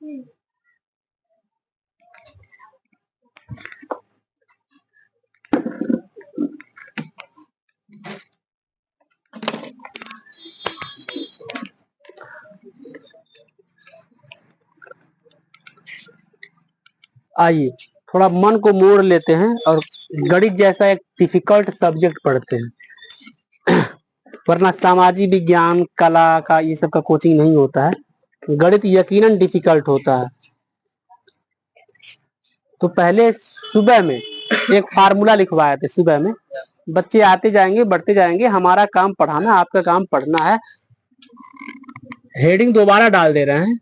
आइए थोड़ा मन को मोड़ लेते हैं और गणित जैसा एक डिफिकल्ट सब्जेक्ट पढ़ते हैं। वरना सामाजिक विज्ञान, कला का ये सब का कोचिंग नहीं होता है। गणित यकीनन डिफिकल्ट होता है। तो पहले सुबह में एक फार्मूला लिखवाए थे। सुबह में बच्चे आते जाएंगे, बढ़ते जाएंगे, हमारा काम पढ़ाना, आपका काम पढ़ना है। हेडिंग दोबारा डाल दे रहे हैं।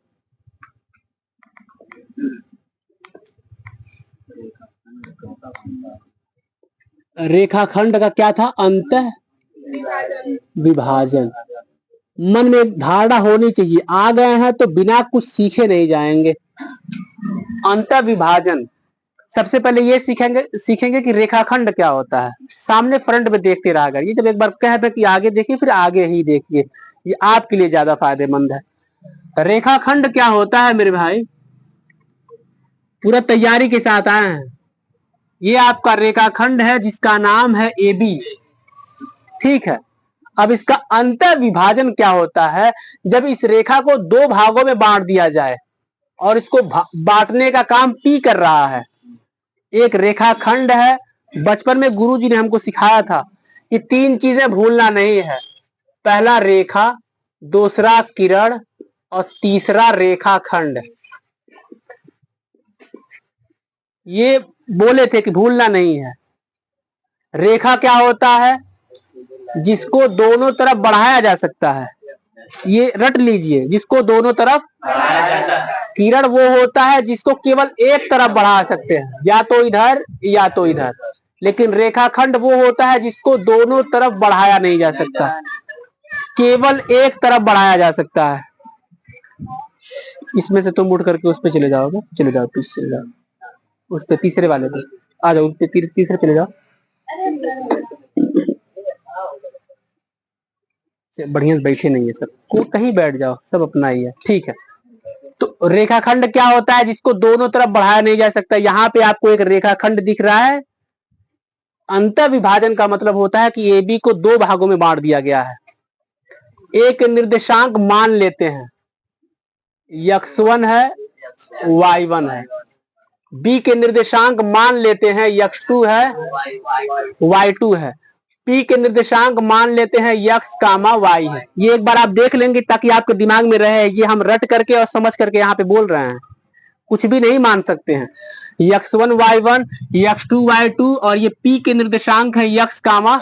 रेखाखंड का क्या था? अंतः विभाजन। मन में एक धारणा होनी चाहिए, आ गए हैं तो बिना कुछ सीखे नहीं जाएंगे। अंतः विभाजन सबसे पहले ये सीखेंगे कि रेखाखंड क्या होता है। सामने फ्रंट में देखते रहा करिए। जब एक बार कह दे कि आगे देखिए, फिर आगे ही देखिए, ये आपके लिए ज्यादा फायदेमंद है। रेखाखंड क्या होता है मेरे भाई? पूरा तैयारी के साथ आए हैं। ये आपका रेखाखंड है जिसका नाम है AB। ठीक है। अब इसका अंतः विभाजन क्या होता है? जब इस रेखा को दो भागों में बांट दिया जाए और इसको बांटने का काम P कर रहा है। एक रेखाखंड है। बचपन में गुरुजी ने हमको सिखाया था कि 3 चीजें भूलना नहीं है। पहला रेखा, दूसरा किरण और तीसरा रेखाखंड। ये बोले थे कि भूलना नहीं है। रेखा क्या होता है? जिसको दोनों तरफ बढ़ाया जा सकता है। ये रट लीजिए, जिसको दोनों तरफ बढ़ाया जाता है। किरण वो होता है जिसको केवल एक तरफ बढ़ा सकते हैं, या तो इधर या तो इधर। लेकिन रेखाखंड वो होता है जिसको दोनों तरफ बढ़ाया नहीं जा सकता, केवल एक तरफ बढ़ाया जा सकता है। इसमें से तुम उठ करके उस पे चले जाओगे। चले जाओ, पीछे चले जाओ, उस पे तीसरे वाले पे आ जाओ, उस पे तीसरे चले जाओ। बढ़िया से बैठे नहीं है सब, को कहीं बैठ जाओ, सब अपना ही है। ठीक है। तो रेखाखंड क्या होता है? जिसको दोनों तरफ बढ़ाया नहीं जा सकता। यहाँ पे आपको एक रेखाखंड दिख रहा है। अंतः विभाजन का मतलब होता है कि AB को दो भागों में बांट दिया गया है। एक निर्देशांक मान लेते हैं, x1 है, y1 है। B के निर्देशांक मान लेते हैं, x2 है, y2 है। P के निर्देशांक मान लेते हैं x, y है। ये एक बार आप देख लेंगे ताकि आपके दिमाग में रहे। ये हम रट करके और समझ करके यहाँ पे बोल रहे हैं, कुछ भी नहीं मान सकते हैं। x1 y1, x2 y2 और ये P के निर्देशांक है x, y।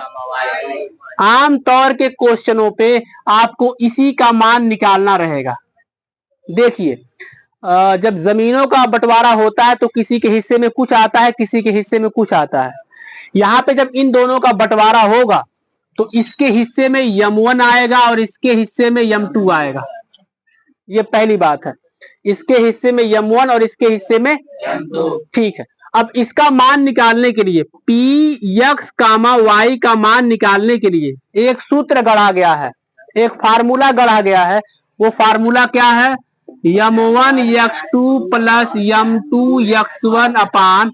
आमतौर के क्वेश्चनों पे आपको इसी का मान निकालना रहेगा। देखिए, जब जमीनों का बंटवारा होता है तो किसी के हिस्से में कुछ आता है, किसी के हिस्से में कुछ आता है। यहाँ पे जब इन दोनों का बंटवारा होगा तो इसके हिस्से में M1 आएगा और इसके हिस्से में M2 आएगा। ये पहली बात है। इसके हिस्से में M1 और इसके हिस्से में M2। ठीक है। अब इसका मान निकालने के लिए, Px, y का मान निकालने के लिए एक सूत्र गढ़ा गया है, एक फार्मूला गढ़ा गया है। वो फार्मूला क्या है? M1 x2 plus M2 x1 अपान।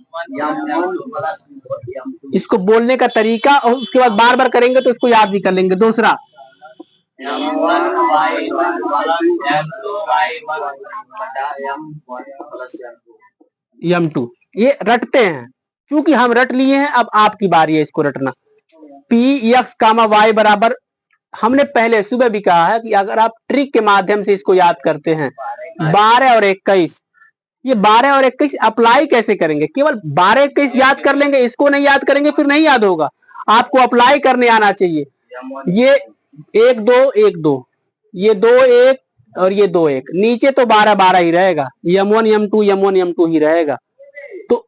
इसको बोलने का तरीका और उसके बाद बार बार करेंगे तो इसको याद भी कर लेंगे। दूसरा M2, ये रटते हैं। क्योंकि हम रट लिए हैं, अब आपकी बारी है इसको रटना। Px, y बराबर, हमने पहले सुबह भी कहा है कि अगर आप ट्रिक के माध्यम से इसको याद करते हैं, 12 और 21, ये 12 और 21 अप्लाई कैसे करेंगे? केवल 12 21 याद कर लेंगे, इसको नहीं याद करेंगे फिर नहीं याद होगा। आपको अप्लाई करने आना चाहिए। ये 1 2 1 2, ये 2 1 और ये 2 1, नीचे तो 12 12 ही रहेगा। M1 M2 M1 M2 ही रहेगा। तो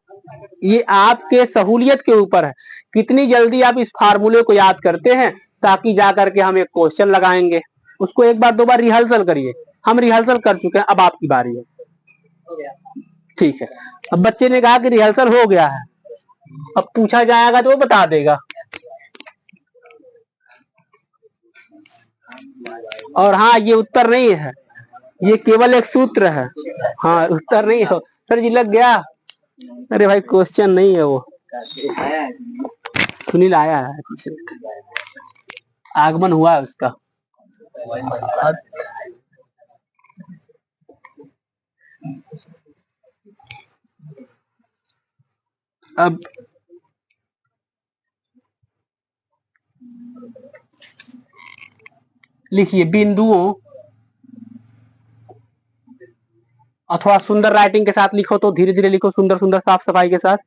ये आपके सहूलियत के ऊपर है, कितनी जल्दी आप इस फार्मूले को याद करते हैं, ताकि जाकर के हम एक क्वेश्चन लगाएंगे। उसको एक बार दो बार रिहर्सल करिए। हम रिहर्सल कर चुके हैं, अब आपकी बारी है। ठीक है। अब बच्चे ने कहा कि रिहर्सल हो गया है, अब पूछा जाएगा तो वो बता देगा। और हाँ, ये उत्तर नहीं है, ये केवल एक सूत्र है। हाँ उत्तर नहीं हो सर जी, लग गया। अरे भाई क्वेश्चन नहीं है वो, सुनील आया है पीछे, आगमन हुआ है उसका। अब लिखिए बिंदुओं, और थोड़ा सुंदर राइटिंग के साथ लिखो, तो धीरे धीरे लिखो, सुंदर सुंदर साफ सफाई के साथ।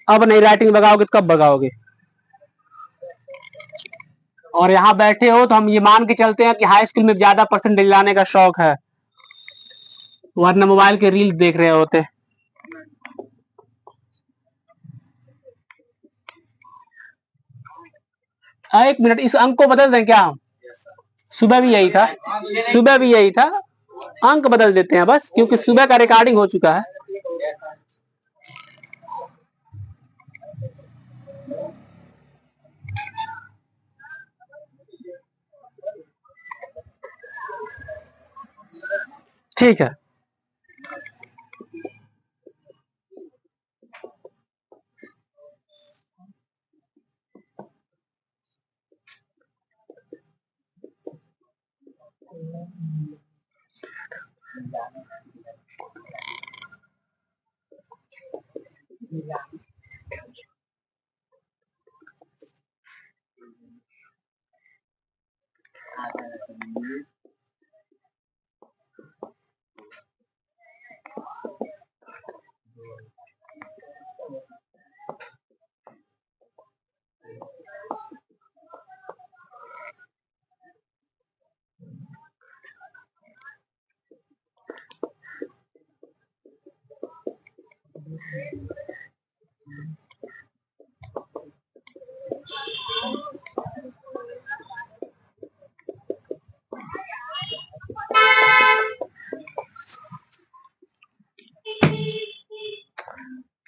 अब नहीं राइटिंग भगाओगे तो कब भगाओगे। और यहाँ बैठे हो तो हम ये मान के चलते हैं कि हाई स्कूल में ज्यादा परसेंटेज लाने का शौक है, वरना मोबाइल के रील देख रहे होते। एक मिनट, इस अंक को बदल दें क्या हम? सुबह भी यही था, सुबह भी यही था, अंक बदल देते हैं बस, क्योंकि सुबह का रिकॉर्डिंग हो चुका है। ठीक है,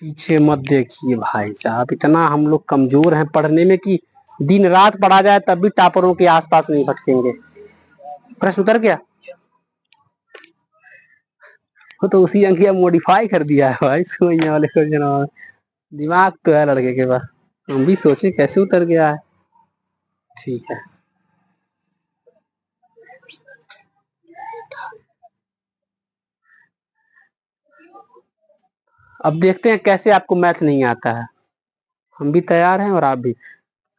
पीछे मत देखिए भाई साहब, इतना हम लोग कमजोर हैं पढ़ने में कि दिन रात पढ़ा जाए तब भी टॉपरों के आसपास नहीं भटकेंगे। प्रश्न उतर गया, वो तो उसी अंक मॉडिफाई कर दिया है भाई इसको, यहाँ वाले क्वेश्चन में दिमाग तो है लड़के के पास, हम भी सोचे कैसे उतर गया है। ठीक है, अब देखते हैं कैसे आपको मैथ नहीं आता है। हम भी तैयार हैं और आप भी।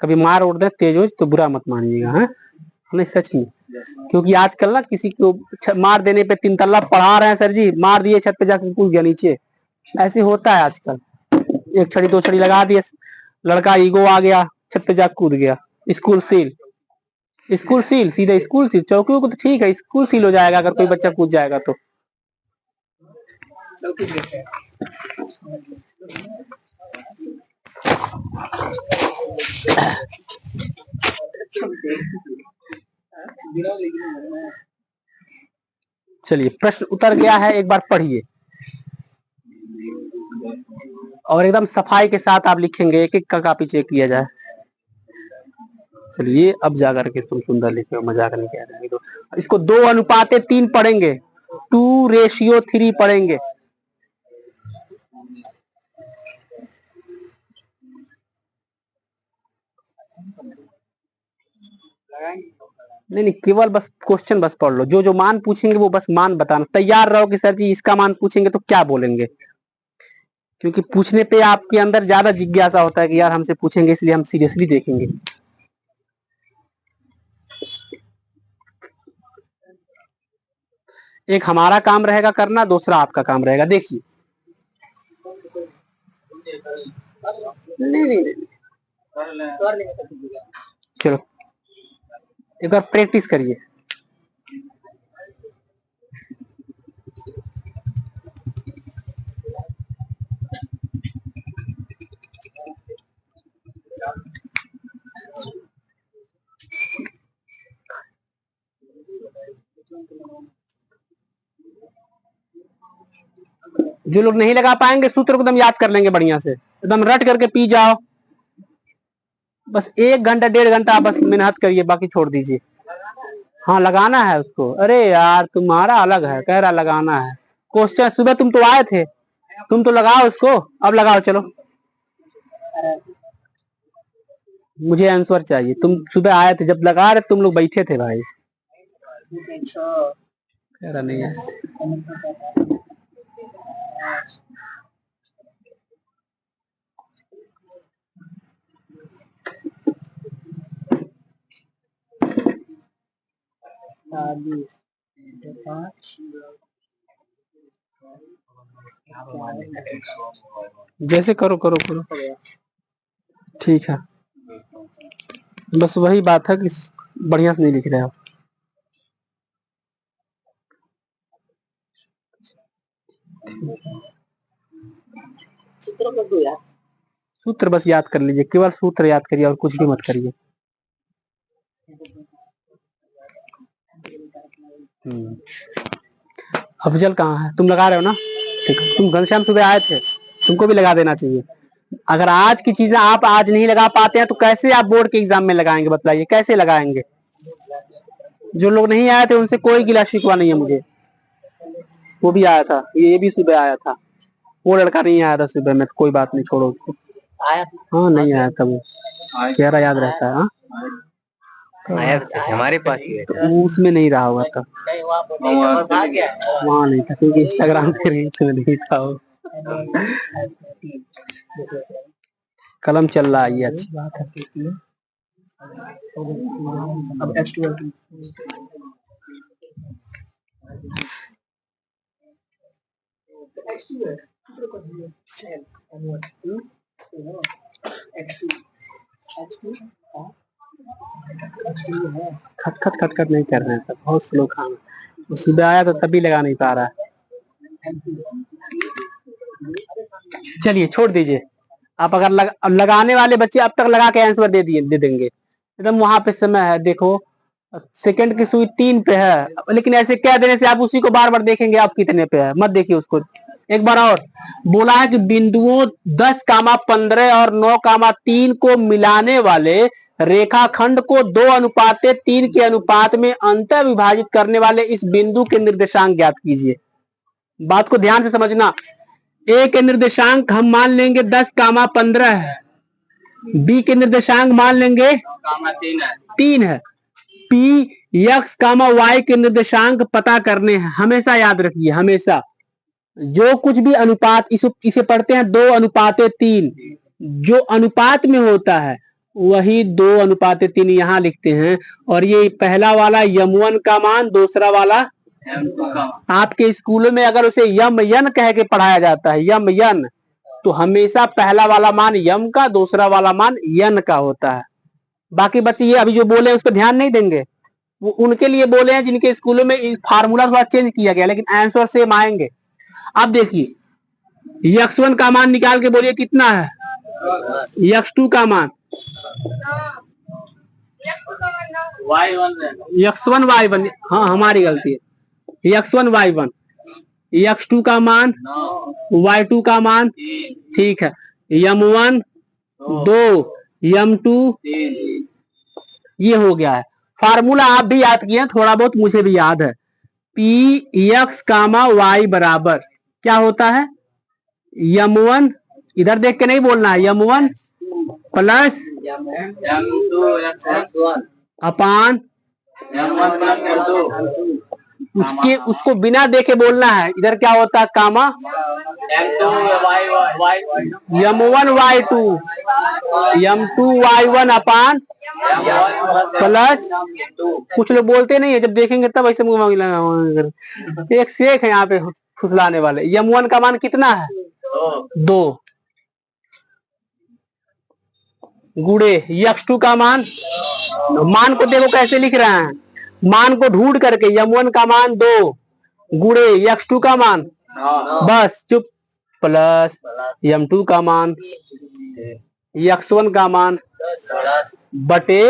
कभी मार उड़ दे तेज हो तो बुरा मत मानिएगा, हाँ नहीं सच में, क्योंकि आजकल ना किसी को मार देने पे 3 तल्ला पढ़ा रहे हैं सर जी, मार दिए छत पे जाकर कूद गया नीचे, ऐसे होता है आजकल। 1 छड़ी 2 छड़ी लगा दिए, लड़का ईगो आ गया, छत पे जाकर कूद गया। स्कूल सील, स्कूल सील, सीधे स्कूल सील। चौकी को तो ठीक है, स्कूल सील हो जाएगा अगर कोई बच्चा कूद जाएगा तो। चलिए प्रश्न उतर गया है, एक बार पढ़िए और एकदम सफाई के साथ आप लिखेंगे, एक एक का कॉपी चेक किया जाए। चलिए अब जाकर के तुम सुंदर लिखे हो, मजाक नहीं कह रहे। तो इसको 2:3 पढ़ेंगे, 2:3 पढ़ेंगे। नहीं नहीं, केवल बस क्वेश्चन बस पढ़ लो, जो जो मान पूछेंगे वो बस मान बताना, तैयार रहो कि सर जी इसका मान पूछेंगे तो क्या बोलेंगे, क्योंकि पूछने पे आपके अंदर ज्यादा जिज्ञासा होता है कि यार हमसे पूछेंगे इसलिए हम सीरियसली देखेंगे। एक हमारा काम रहेगा करना, दूसरा आपका काम रहेगा। देखिए नहीं नहीं नहीं, चलो एक बार प्रैक्टिस करिए। जो लोग नहीं लगा पाएंगे सूत्र को एकदम याद कर लेंगे बढ़िया से, एकदम रट करके पी जाओ। बस 1 घंटा 1.5 घंटा बस मेहनत करिए, बाकी छोड़ दीजिए। हाँ लगाना है उसको। अरे यार तुम्हारा अलग है, कह रहा लगाना है। क्वेश्चन सुबह तुम तो आए थे, तुम तो लगाओ उसको, अब लगाओ चलो। मुझे आंसर चाहिए, तुम सुबह आए थे जब लगा रहे तुम लोग बैठे थे भाई। कह रहा नहीं है। जैसे करो करो करो, ठीक है। बस वही बात है कि बढ़िया से नहीं लिख रहे हो। सूत्र बस याद कर लीजिए, केवल सूत्र याद करिए और कुछ भी मत करिए। अफजल कहाँ है? तुम लगा रहे हो ना? ठीक, तुम घनश्याम सुबह आए थे, तुमको भी लगा देना चाहिए। अगर आज की चीजें आप आज नहीं लगा पाते हैं तो कैसे आप बोर्ड के एग्जाम में लगाएंगे? बताइए कैसे लगाएंगे? जो लोग नहीं आए थे उनसे कोई गिला शिकवा नहीं है मुझे। वो भी आया था, ये भी सुबह आया था। वो लड़का नहीं आया था सुबह में, कोई बात नहीं, छोड़ो उसको। आया? हाँ नहीं आया था वो, चेहरा याद रहता है। हाँ हमारे पास ही है तो उसमें नहीं रहा हुआ था, वहाँ नहीं था क्योंकि इंस्टाग्राम पे रील्स में नहीं था वो। कलम चल रहा है, ये अच्छी बात है। अब H2O2 खट खट खट खट नहीं कर रहे हैं सब, बहुत स्लो काम है। सुबह आया तो तभी लगा नहीं पा रहा है। चलिए छोड़ दीजिए। आप अगर लगाने वाले बच्चे अब तक लगा के आंसर दे देंगे एकदम। वहां पे समय है, देखो सेकंड की सुई 3 पे है, लेकिन ऐसे कह देने से आप उसी को बार बार देखेंगे आप कितने पे है, मत देखिए उसको। एक बार और बोला है कि बिंदुओं 10,15 और 9,3 को मिलाने वाले रेखाखंड को 2:3 के अनुपात में अंतर विभाजित करने वाले इस बिंदु के निर्देशांक ज्ञात कीजिए। बात को ध्यान से समझना। ए के निर्देशांक हम मान लेंगे 10,15 है, बी के निर्देशांक मान लेंगे 3 है। पी एक्स कामा वाई के निर्देशांक पता करने हैं। हमेशा याद रखिए, हमेशा जो कुछ भी अनुपात इसे पढ़ते हैं 2:3, जो अनुपात में होता है वही 2:3 यहां लिखते हैं। और ये पहला वाला यम1 का मान, दूसरा वाला आपके स्कूलों में अगर उसे यम यन कह के पढ़ाया जाता है, यम यन, तो हमेशा पहला वाला मान यम का, दूसरा वाला मान यन का होता है। बाकी बच्चे ये अभी जो बोले उस पर ध्यान नहीं देंगे, वो उनके लिए बोले हैं जिनके स्कूलों में फार्मूला थोड़ा चेंज किया गया, लेकिन आंसर सेम आएंगे। अब देखिए x1 का मान निकाल के बोलिए कितना है, x2 का मान, x1 y1, हाँ हमारी गलती है, x1 y1, x2 का मान, y2 का मान, ठीक है, m1 2, m2, ये हो गया है। फार्मूला आप भी याद किए, थोड़ा बहुत मुझे भी याद है। पी एक्स कामा वाई बराबर क्या होता है, m1, इधर देख के नहीं बोलना है, m1 प्लस अपान उसको बिना देखे बोलना है। इधर क्या होता है कामा m1 y2, m2 y1 अपान प्लस, कुछ लोग बोलते नहीं है, जब देखेंगे तब ऐसे मुंह मांग। एक शेख है यहाँ पे फुसलाने वाले। m1 का मान कितना है, 2, गुड़े x2 का मान को देखो कैसे लिख रहे हैं, मान को ढूंढ करके, m1 का मान 2 गुड़े x2 का मान, बस चुप, प्लस m2 का मान, x1 का मान बटे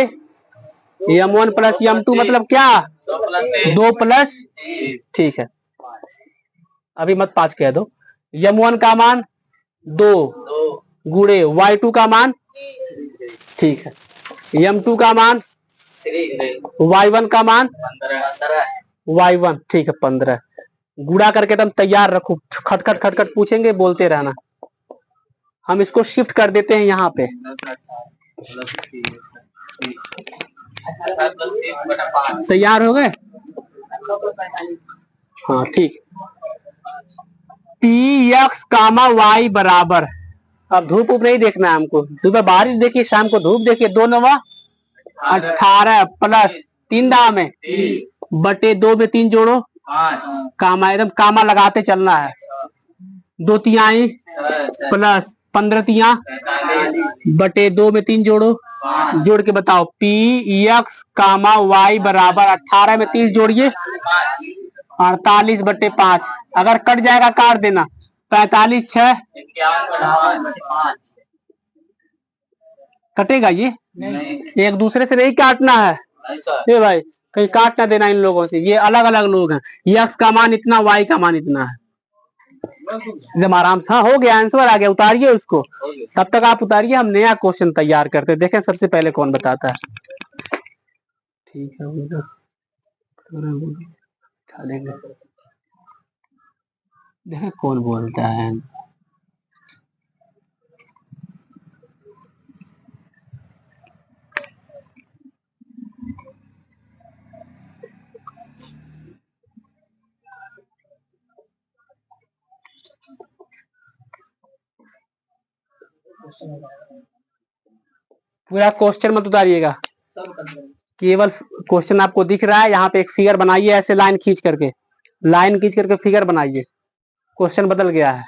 m1 प्लस m2 मतलब क्या, 2 प्लस, ठीक है अभी मत 5 कह दो। m1 का मान 2 गुड़े y2 का मान, ठीक है, m2 का मान y1 का मान y1, ठीक है 15। गुणा करके तुम तैयार रखो, खटखट खटखट पूछेंगे बोलते रहना। हम इसको शिफ्ट कर देते हैं यहाँ पे। तैयार हो गए? हाँ ठीक। पी एक्स कामा वाई बराबर, अब धूप ऊप नहीं देखना है हमको, सुबह बारिश देखिए, शाम को धूप देखिए। 2 9 18 प्लस 3 दाम है बटे 2 में 3 जोड़ो, कामा एकदम कामा लगाते चलना है। 2 तिहाई प्लस 15 तिहा बटे 2 में 3 जोड़ो, जोड़ के बताओ। पी एक्स कामा वाई बराबर 18 में 30 जोड़िए 48 बटे 5। अगर कट जाएगा काट देना। 45 6 कटेगा ये नहीं। एक दूसरे से नहीं काटना है ये भाई, कहीं काट ना देना इन लोगों से, ये अलग अलग लोग हैं। एक्स का मान इतना, वाई का मान इतना है। एकदम आराम से। हाँ हो गया, आंसर आ गया, उतारिए उसको। तब तक आप उतारिए, हम नया क्वेश्चन तैयार करते हैं, देखें सबसे पहले कौन बताता है। ठीक है उठा देंगे, देखें कौन बोलता है। पूरा क्वेश्चन मत उतारिएगा, केवल क्वेश्चन आपको दिख रहा है। यहाँ पे एक फिगर बनाइए, ऐसे लाइन खींच करके, लाइन खींच करके फिगर बनाइए। क्वेश्चन बदल गया है।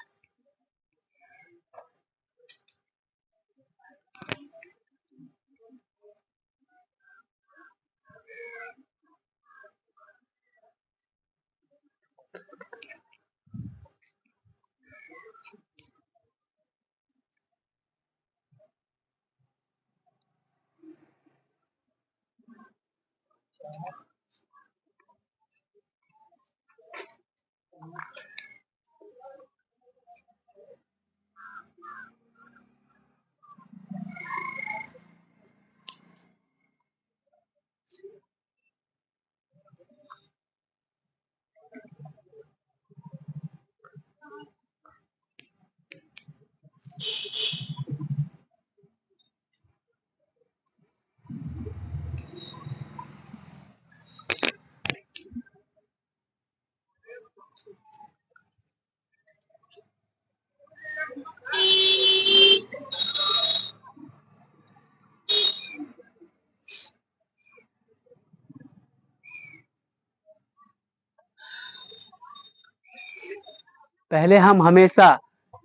पहले हम हमेशा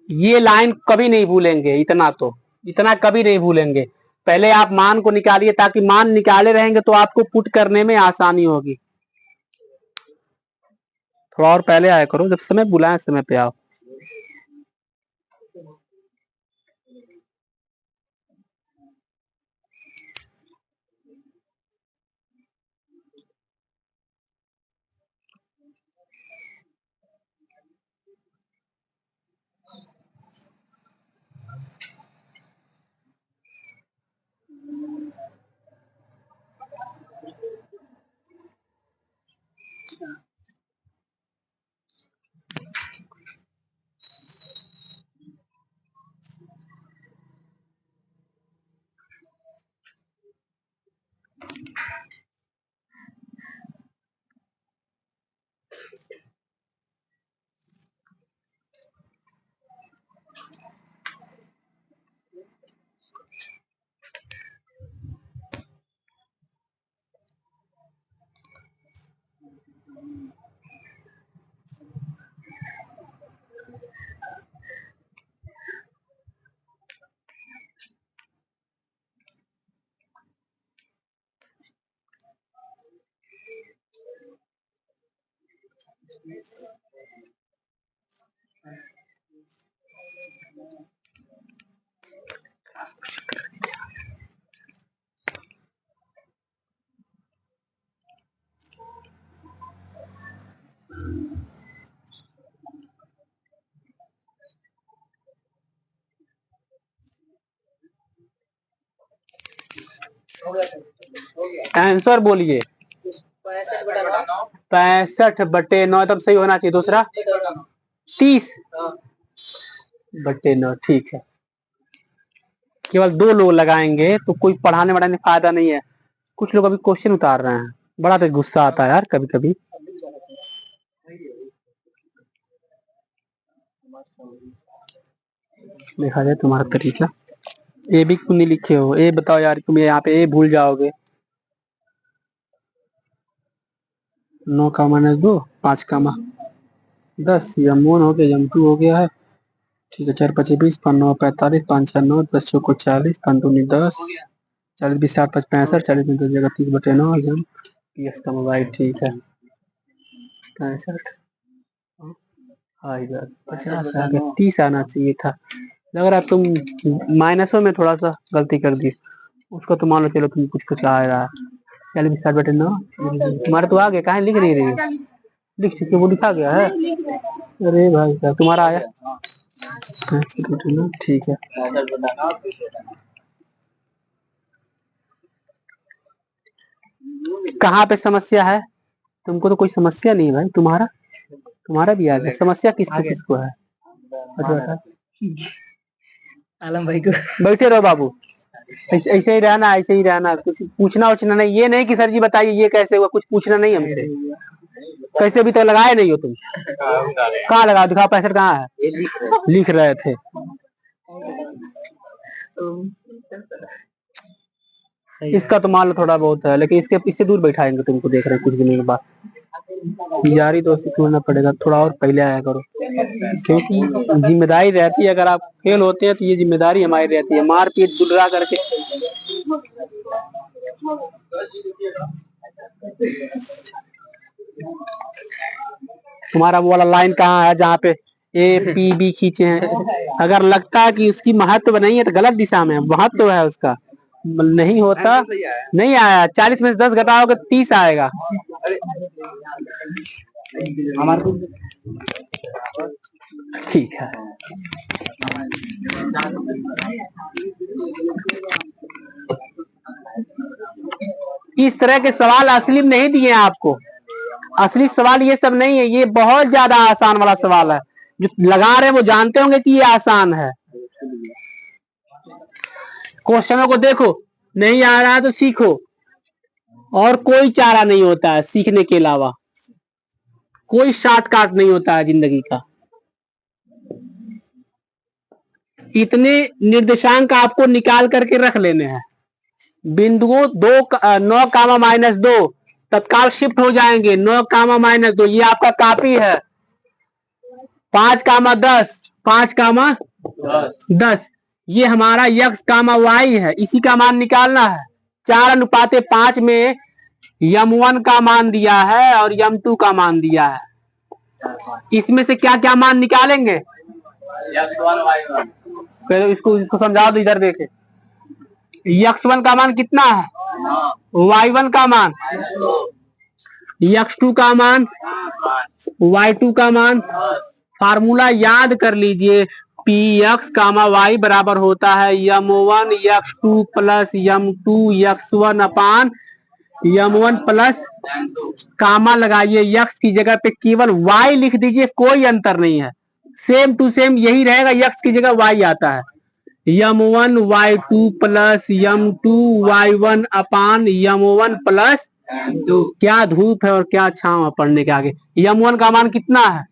ये लाइन कभी नहीं भूलेंगे, इतना तो, इतना कभी नहीं भूलेंगे। पहले आप मान को निकालिए, ताकि मान निकाले रहेंगे तो आपको पुट करने में आसानी होगी। थोड़ा और पहले आया करो, जब समय बुलाए समय पे आओ। हो गया। आंसर बोलिए। 65/9 तब सही होना चाहिए। दूसरा 30/9, ठीक है। केवल 2 लोग लगाएंगे तो कोई पढ़ाने वढ़ाने फायदा नहीं है। कुछ लोग अभी क्वेश्चन उतार रहे हैं, बड़ा तो गुस्सा आता है यार कभी कभी। देखा जाए तुम्हारा तरीका। ए भी क्यों नहीं लिखे हो? ए बताओ यार, तुम यहाँ पे ए भूल जाओगे। 9 का -2, 5 का 10, M1 हो गया, M2 हो गया है, ठीक है। 4 5 20, 5 9 45, 5 6 9, 10 चौको 40, 5 दूनी 10, 40 20 7 5 65, 40 में 2 जगह 30/9 एम पीएस का मोबाइल, ठीक है। 65 हाँ इधर 50 आ गया, 30 आना चाहिए था। लग रहा तुम माइनसों में थोड़ा सा गलती कर दी। उसको तो मान लो, चलो तुम कुछ कुछ आ रहा है। 40 20 7/9 तुम्हारा तो आ गया, कहाँ लिख नहीं रही? लिख चुके, वो लिखा गया है। अरे भाई साहब, तुम्हारा आया, ठीक है। कहाँ पे समस्या है? तुमको तो कोई समस्या नहीं है भाई। तुम्हारा भी आ गया। समस्या किसको किसको है? आलम भाई को। बैठे रहो बाबू, ऐसे ही रहना, ऐसे ही रहना। कुछ पूछना उछना नहीं। ये नहीं कि सर जी बताइए ये कैसे हुआ, कुछ पूछना नहीं हमसे। कैसे भी तो लगाए नहीं हो तुम? कहाँ लगा, दिखाओ पैसेट कहाँ है? लिख रहे थे। इसका तो मान लो थोड़ा बहुत है, लेकिन इससे दूर बैठाएंगे तुमको, देख रहे हैं कुछ दिनों के बाद। यारी दोस्ती छोड़ना पड़ेगा, थोड़ा और पहले आया करो, क्योंकि जिम्मेदारी रहती है। अगर आप फेल होते हैं तो ये जिम्मेदारी हमारी रहती है, मारपीट दुलरा करके। तुम्हारा वो वाला लाइन कहाँ है जहाँ पे A P B खींचे हैं? अगर लगता है कि उसकी महत्व नहीं है तो गलत दिशा में, महत्व है उसका। नहीं होता, नहीं आया। 40 में से 10 घटाओगे 30 आएगा। ठीक है। इस तरह के सवाल असली में नहीं दिए आपको। असली सवाल ये सब नहीं है, ये बहुत ज्यादा आसान वाला सवाल है। जो लगा रहे हैं वो जानते होंगे कि ये आसान है। क्वेश्चनों को देखो, नहीं आ रहा तो सीखो। और कोई चारा नहीं होता है सीखने के अलावा, कोई शॉर्टकट नहीं होता है जिंदगी का। इतने निर्देशांक आपको निकाल करके रख लेने हैं। बिंदुओं 9 कामा -2 तत्काल शिफ्ट हो जाएंगे। 9 कामा -2 ये आपका कॉपी है। 5 कामा 10, 5 कामा 10 ये हमारा x कामा y है, इसी का मान निकालना है। 4:5 में M1 का मान दिया है और M2 का मान दिया है। इसमें से क्या क्या मान निकालेंगे? इसको समझाओ तो इधर देखे। x1 का मान कितना है? y1 का मान, x2 का मान, y2 का मान। फार्मूला याद कर लीजिए। px कामा y बराबर होता है M1 x2 plus M2 x1 अपान M1 प्लस कामा लगाइए, x की जगह पे केवल y लिख दीजिए, कोई अंतर नहीं है। सेम टू सेम यही रहेगा, x की जगह y आता है। M1 y2 plus M2 y1 अपान M1 प्लस क्या धूप है और क्या छांव है पढ़ने के आगे। M1 का मान कितना है?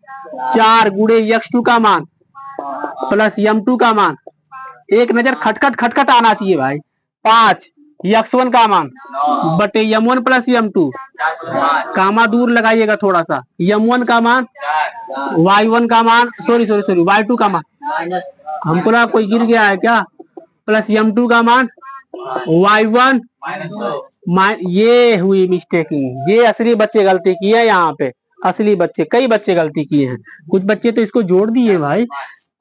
4 गुणे x2 का मान प्लस M2 का मान। एक नजर खटखट खटखट आना चाहिए भाई। 5 x1 का मान बटे M1 प्लस M2, कामा दूर लगाइएगा थोड़ा सा। M1 का मान, y1 का मान, सॉरी y2 का मान, हमको लगा कोई गिर गया है क्या, प्लस M2 का मान, y1 ये हुई मिस्टेकिंग। ये असली बच्चे गलती किए है यहाँ पे। असली बच्चे, कई बच्चे गलती किए हैं। कुछ बच्चे तो इसको जोड़ दिए भाई।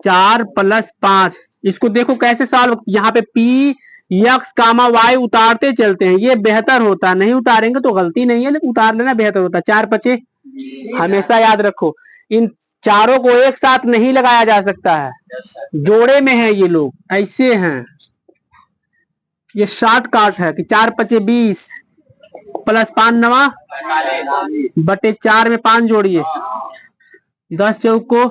4 + 5, इसको देखो कैसे सॉल्व। यहाँ पे p x कामा y उतारते चलते हैं, ये बेहतर होता है। नहीं उतारेंगे तो गलती नहीं है, लेकिन उतार लेना बेहतर होता है। 4 × 5 हमेशा याद रखो, इन चारों को एक साथ नहीं लगाया जा सकता है, जोड़े में है ये लोग, ऐसे हैं। ये शॉर्टकट है कि 4 × 5 = 20, प्लस 5 नवा बटे 4 में 5 जोड़िए 10 चौक को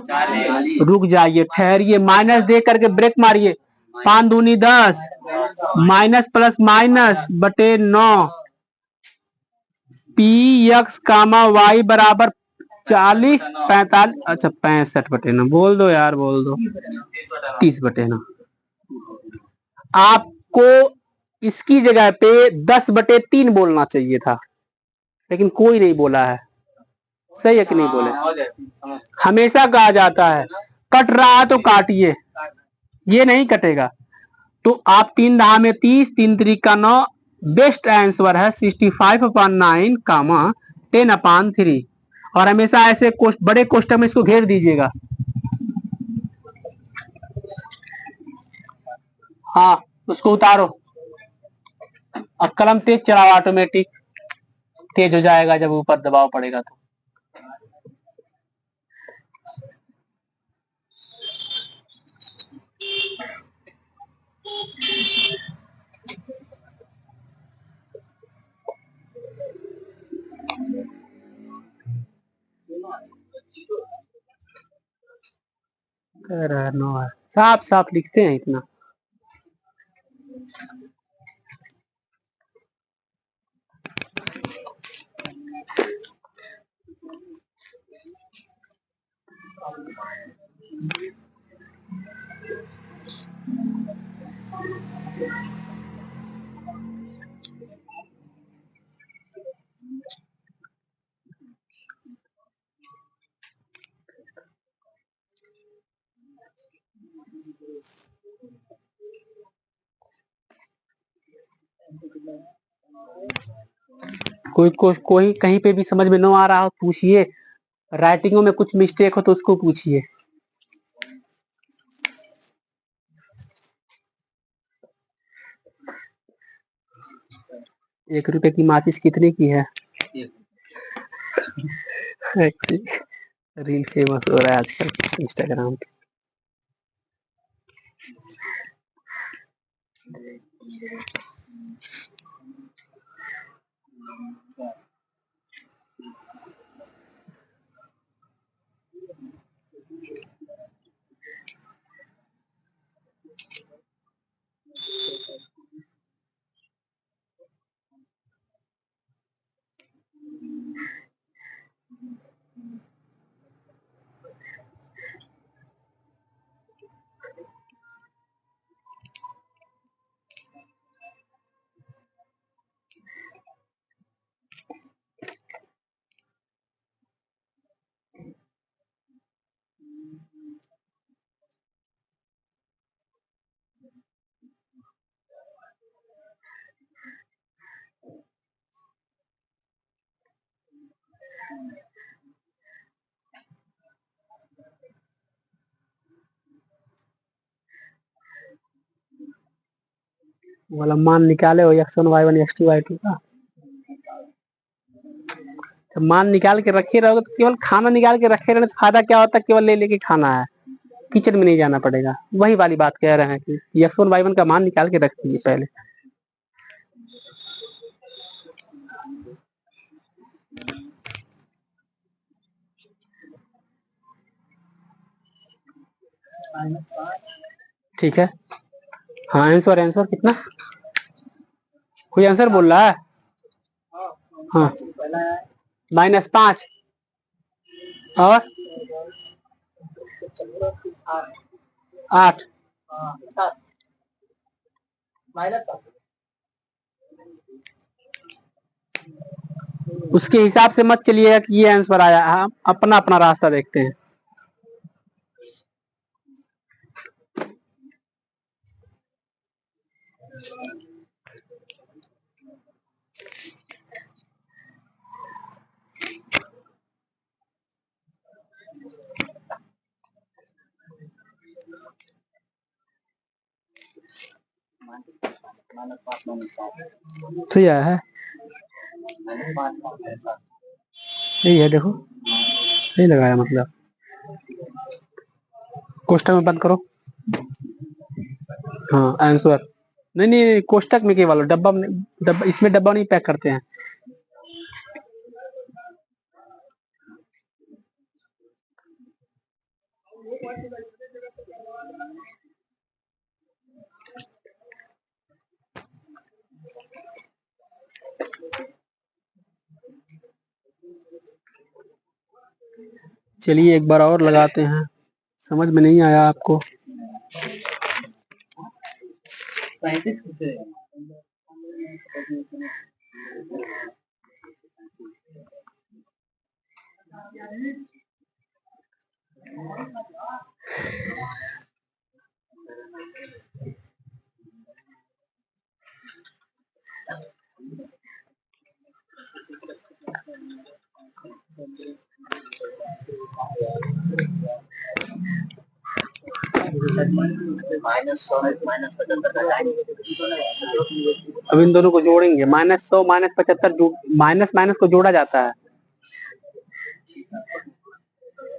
रुक जाइए, ठहरिए, माइनस दे करके ब्रेक मारिए। 5 दूनी 10 माइनस प्लस माइनस बटे 9 पी एक्स कामा वाई बराबर 40 45 अच्छा 65 बटे 9 बोल दो यार, बोल दो 30 बटे 9। आपको इसकी जगह पे 10 बटे 3 बोलना चाहिए था, लेकिन कोई नहीं बोला है। सही है कि नहीं बोले? हमेशा कहा जाता है कट रहा है तो काटिए, ये नहीं कटेगा। तो आप 3 दहा में 30, 3 त्रिका 9, बेस्ट आंसर है 65/9 कामा 10/3। और हमेशा ऐसे बड़े कोष्टक में इसको घेर दीजिएगा। हाँ उसको उतारो और कलम तेज चलाओ, ऑटोमेटिक तेज हो जाएगा जब ऊपर दबाव पड़ेगा तो। साफ साफ लिखते हैं इतना। कोई कहीं पे भी समझ में न आ रहा हो पूछिए, राइटिंगों में कुछ मिस्टेक हो तो उसको पूछिए। ₹1 की माचिस कितने की है? रील फेमस हो रहा है आजकल इंस्टाग्राम पे। वाला मान निकाले हो x1 y1 x2 y2 का। तो मान निकाल के रखे रहोगे तो केवल खाना निकाल के रखे रहने से फायदा क्या होता है? केवल ले लेके खाना है, किचन में नहीं जाना पड़ेगा। वही वाली बात कह रहे हैं कि x1 y1 का मान निकाल के रख दीजिए पहले। ठीक है। हाँ आंसर कितना? कोई आंसर बोल रहा है? हाँ -5 और 8 उसके हिसाब से मत चलिएगा कि ये आंसर आया। हम अपना अपना रास्ता देखते हैं। तो यह है, यही है, देखो सही लगाया। मतलब कोष्टक में बंद करो। हाँ आंसर नहीं कोष्टक में केवल डब्बा इसमें डब्बा नहीं पैक करते हैं, चलिए एक बार और लगाते हैं, समझ में नहीं आया आपको। अब इन दोनों को जोड़ेंगे, -100 -75 माइनस माइनस को जोड़ा जाता है,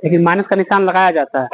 लेकिन माइनस का निशान लगाया जाता है।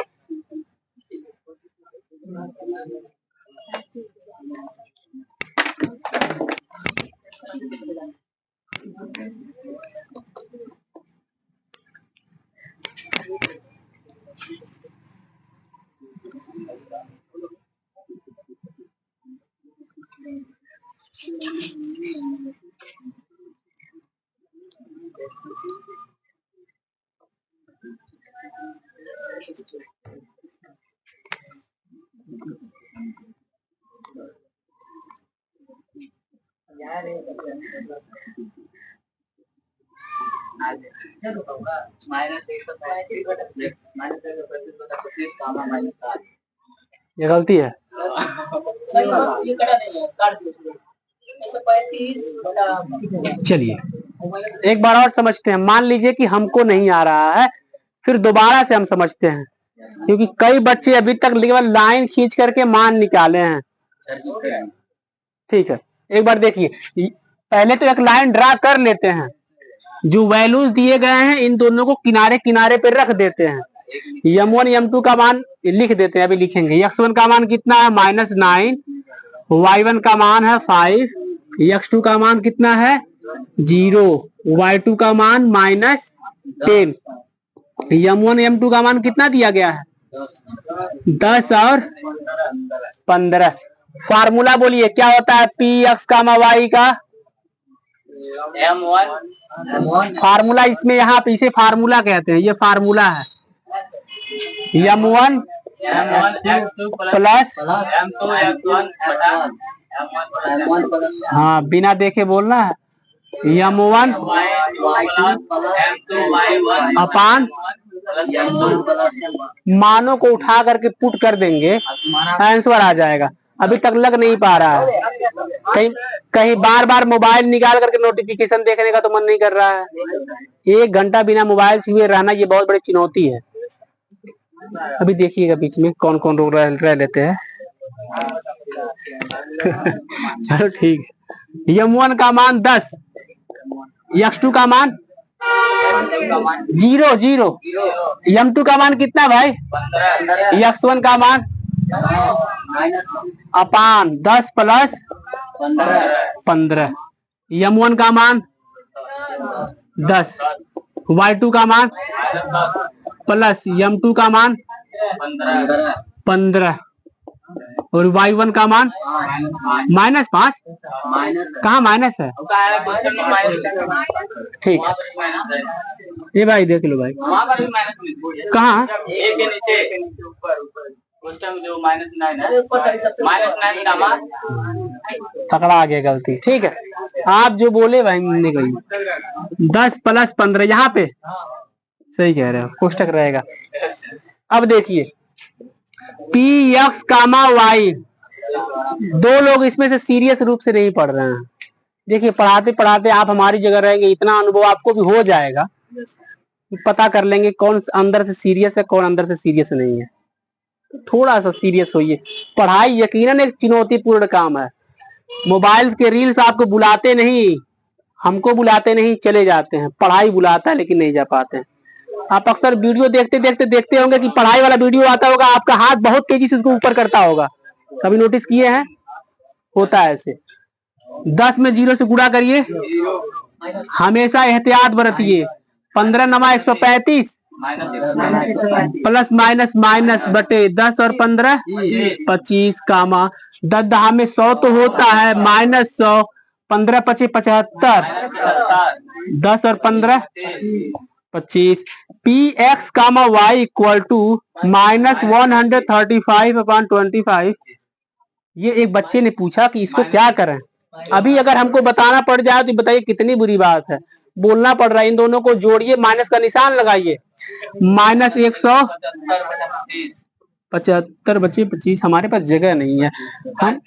ये गलती है। चलिए एक बार और समझते हैं। मान लीजिए कि हमको नहीं आ रहा है, फिर दोबारा से हम समझते हैं, क्योंकि कई बच्चे अभी तक केवल लाइन खींच करके मान निकाले हैं। ठीक है, एक बार देखिए, पहले तो एक लाइन ड्रा कर लेते हैं, जो वैल्यूज दिए गए हैं इन दोनों को किनारे किनारे पे रख देते हैं। m1 m2 का मान लिख देते हैं, अभी लिखेंगे। x1 का मान कितना है -9, y1 का मान है 5, x2 का मान कितना है 0, y2 का मान -10, m1 m2 का मान कितना दिया गया है 10 और 15। फार्मूला बोलिए क्या होता है px, y का m1। फार्मूला इसमें यहाँ पे इसे फार्मूला कहते हैं, ये फार्मूला है m1 प्लस हाँ बिना देखे बोलना है m1 अपान मानों को उठा करके पुट कर देंगे, आंसर आ जाएगा। अभी तक लग नहीं पा रहा है, कहीं बार बार मोबाइल निकाल करके नोटिफिकेशन देखने का तो मन नहीं कर रहा है। 1 घंटा बिना मोबाइल छुए रहना ये बहुत बड़ी चुनौती है। अभी देखिएगा बीच में कौन कौन लोग रह लेते हैं। चलो ठीक है, m1 का मान 10, x2 का मान 0, m2 का मान कितना भाई x1 का मान अपान 10 प्लस 15, m1 का मान 10, y2 का मान प्लस m2 का मान 15 और y1 का मान -5। कहाँ माइनस है? ठीक है, ये भाई देख लो भाई, कहाँ जो -9 है, -9 का मान पकड़ा आ गया, गलती। ठीक है, आप जो बोले भाई नहीं गई। 10 प्लस 15 यहाँ पे सही कह रहे हो, कोष्टक रहेगा। अब देखिए px, y, दो लोग इसमें से सीरियस रूप से नहीं पढ़ रहे हैं। देखिए पढ़ाते पढ़ाते आप हमारी जगह रहेंगे, इतना अनुभव आपको भी हो जाएगा, पता कर लेंगे कौन अंदर से सीरियस है कौन अंदर से सीरियस नहीं है। तो थोड़ा सा सीरियस होइए। पढ़ाई यकीनन एक चुनौतीपूर्ण काम है। मोबाइल के रील्स आपको बुलाते नहीं, हमको बुलाते नहीं, चले जाते हैं। पढ़ाई बुलाता है लेकिन नहीं जा पाते हैं। आप अक्सर वीडियो देखते होंगे कि पढ़ाई वाला वीडियो आता होगा, आपका हाथ बहुत तेजी से उसको ऊपर करता होगा, कभी नोटिस किए हैं? होता है ऐसे। 10 में 0 से गुणा करिए, हमेशा एहतियात बरतिए। 15 नमा 135, प्लस माइनस माइनस बटे 10 और 15 25 कामा 10 दहा में 100 तो होता है, -100, 15 पचे 75, 10 और 15 25। P X comma Y equal to -135/25। ये एक बच्चे ने पूछा कि इसको क्या करें। अभी अगर हमको बताना पड़ जाए तो बताइए कितनी बुरी बात है। बोलना पड़ रहा है, इन दोनों को जोड़िए, माइनस का निशान लगाइए। -175 बचे 25। हमारे पास जगह नहीं है, हम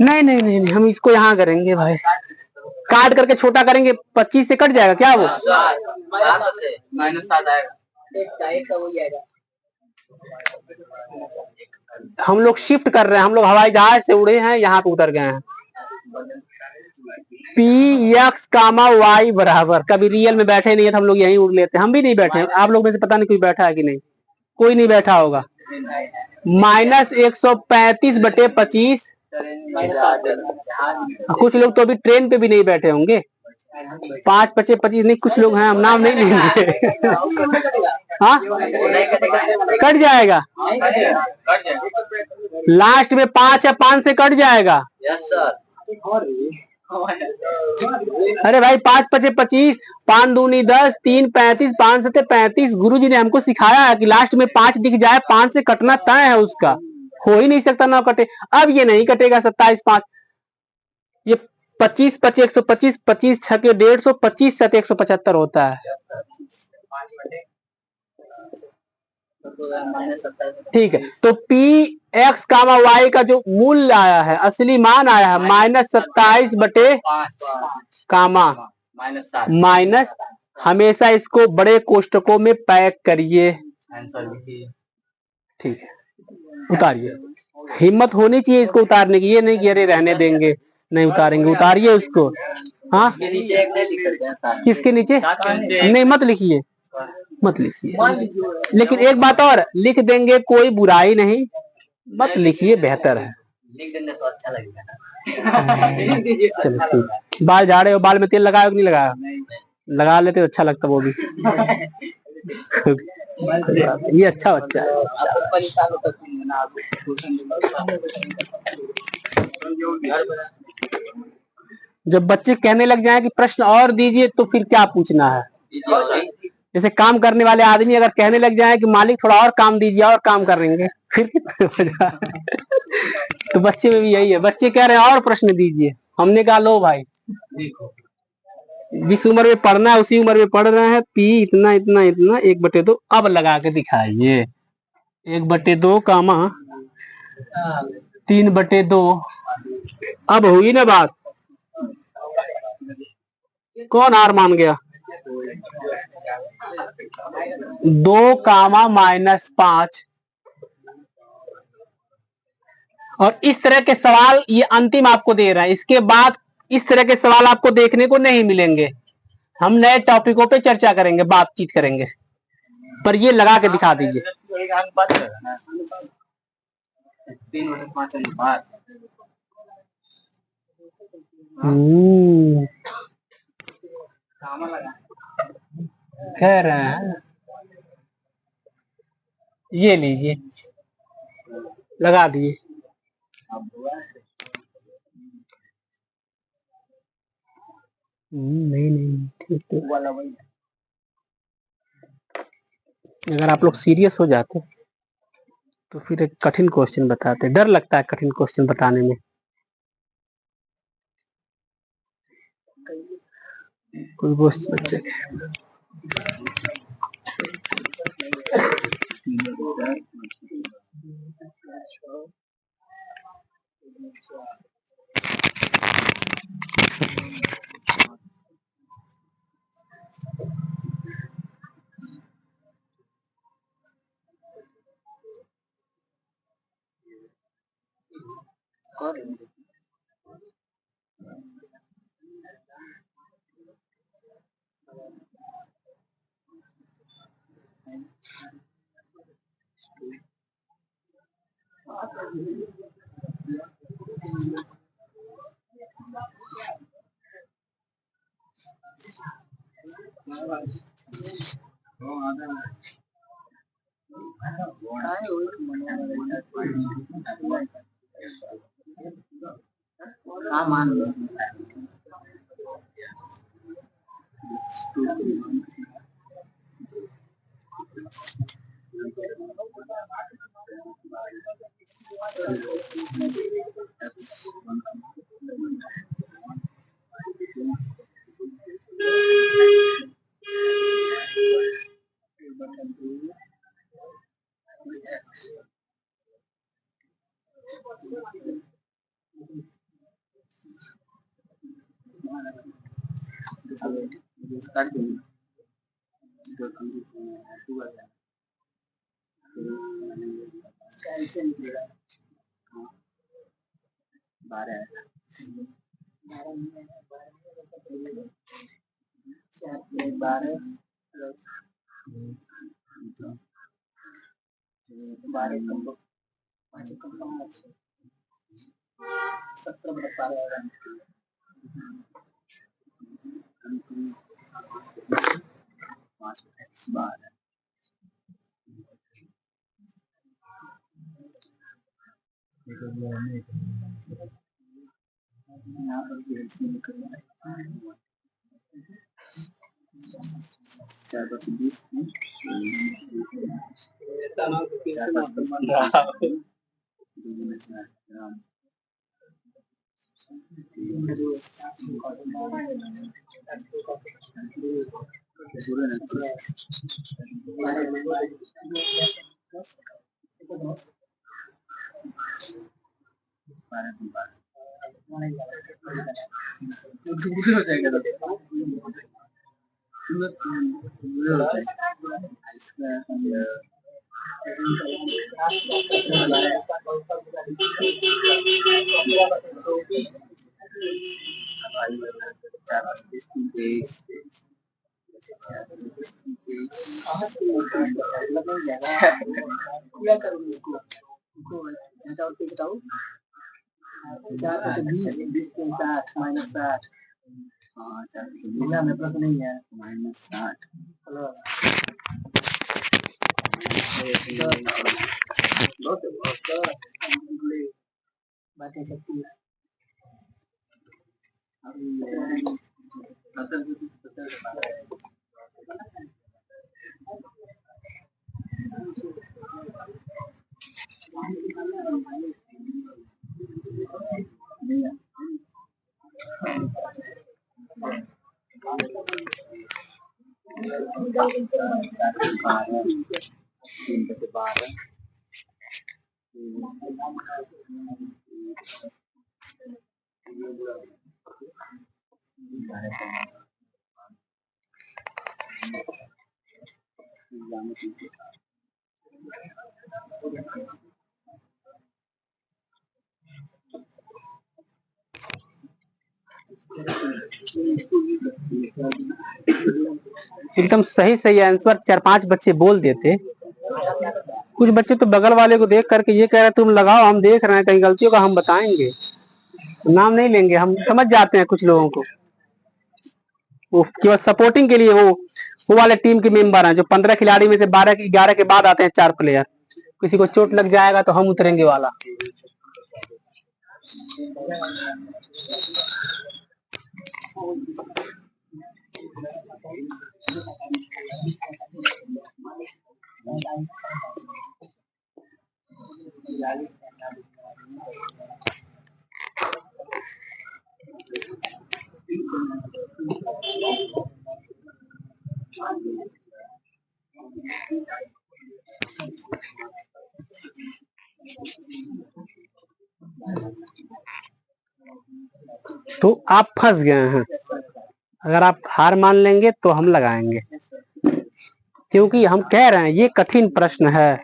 नहीं नहीं नहीं नहीं, हम इसको यहाँ करेंगे भाई, काट करके छोटा करेंगे। 25 से कट जाएगा क्या वो? -7 आएगा। हम लोग शिफ्ट कर रहे हैं, हम लोग हवाई जहाज से उड़े हैं, यहाँ पे उतर गए हैं। पी एक्स कामा वाई बराबर, कभी रियल में बैठे नहीं है तो हम लोग यहीं उड़ लेते हैं। हम भी नहीं बैठे हैं, आप लोग में से पता नहीं कोई बैठा है कि नहीं, कोई नहीं बैठा होगा। -135/25। कुछ लोग तो अभी ट्रेन पे भी नहीं बैठे होंगे। 5 पचे 25 नहीं, कुछ लोग हैं, हम नाम नहीं लेंगे। हाँ कट जाएगा, लास्ट में 5 है, 5 से कट जाएगा। अरे भाई 5 पचे 25, 5 दूनी 10, 3 35, 5 सते 35। गुरुजी ने हमको सिखाया है कि लास्ट में 5 दिख जाए, 5 से कटना तय है उसका, हो ही नहीं सकता ना कटे। अब ये नहीं कटेगा 27 5, ये 25 पचे 125, 25 छके 150, 25 सते 175 होता है। ठीक है, तो पी एक्स कामा वाई का जो मूल्य आया है, असली मान आया है -27/5 कामा माइनस, हमेशा इसको बड़े कोष्टकों में पैक करिए। ठीक है, उतारिए। हिम्मत होनी चाहिए इसको उतारने की, ये नहीं कि अरे रहने देंगे नहीं उतारेंगे, उतारिए उसको। हाँ किसके नीचे? नहीं मत लिखिए, मत लिखिए। लेकिन एक बात और, लिख देंगे कोई बुराई नहीं, मत लिखिए बेहतर है। लिख देंगे तो अच्छा लगेगा ना। चलो ठीक। बाल झाड़े हो, बाल में तेल लगाया कि नहीं लगाया? लगा लेते तो अच्छा लगता वो भी। ये अच्छा बच्चा है। जब बच्चे कहने लग जाए कि प्रश्न और दीजिए तो फिर क्या पूछना है। जैसे काम करने वाले आदमी अगर कहने लग जाए कि मालिक थोड़ा और काम दीजिए, और काम करेंगे, फिर कितना तो बच्चे में भी यही है, बच्चे कह रहे हैं और प्रश्न दीजिए, हमने कहा लो भाई, जिस उम्र में पढ़ना है उसी उम्र में पढ़ रहे हैं। पी इतना इतना इतना 1/2 अब लगा के दिखाइए। 1/2 कामा 3/2, अब हुई ना बात। कौन हार मान गया? 2 कामा -5। और इस तरह के सवाल ये अंतिम आपको दे रहा है, इसके बाद इस तरह के सवाल आपको देखने को नहीं मिलेंगे। हम नए टॉपिकों पे चर्चा करेंगे, बातचीत करेंगे, पर ये लगा के दिखा दीजिए। 3/5 कह रहे हैं, ये लीजिए लगा दिए। नहीं नहीं ठीक तो, अगर आप लोग सीरियस हो जाते तो फिर एक कठिन क्वेश्चन बताते। डर लगता है कठिन क्वेश्चन बताने में। कोई बच्चे मान लो कर दूँ कैसे निकलेगा 12 12 प्लस 12 5 17 12 यहाँ पर चार बच्चे 20 हो जाएगा पूरा करूँ इसको घटाओ 4 बचे 20 20 के 60 माइनस 60 हाँ 4 बचे 20 में प्लस नहीं है माइनस 60 प्लस बाकी शक्ति एकदम सही सही आंसर 4-5 बच्चे बोल देते। कुछ बच्चे तो बगल वाले को देख करके ये कह रहे तुम लगाओ, हम देख रहे हैं, कहीं गलतियों का हम बताएंगे, नाम नहीं लेंगे, हम समझ जाते हैं कुछ लोगों को, वो केवल सपोर्टिंग के लिए वो वाले टीम के मेंबर हैं जो 15 खिलाड़ी में से 12 की 11 के बाद आते हैं 4 प्लेयर। किसी को चोट लग जाएगा तो हम उतरेंगे वाला। तो आप फंस गए हैं। अगर आप हार मान लेंगे तो हम लगाएंगे, क्योंकि हम कह रहे हैं ये कठिन प्रश्न है।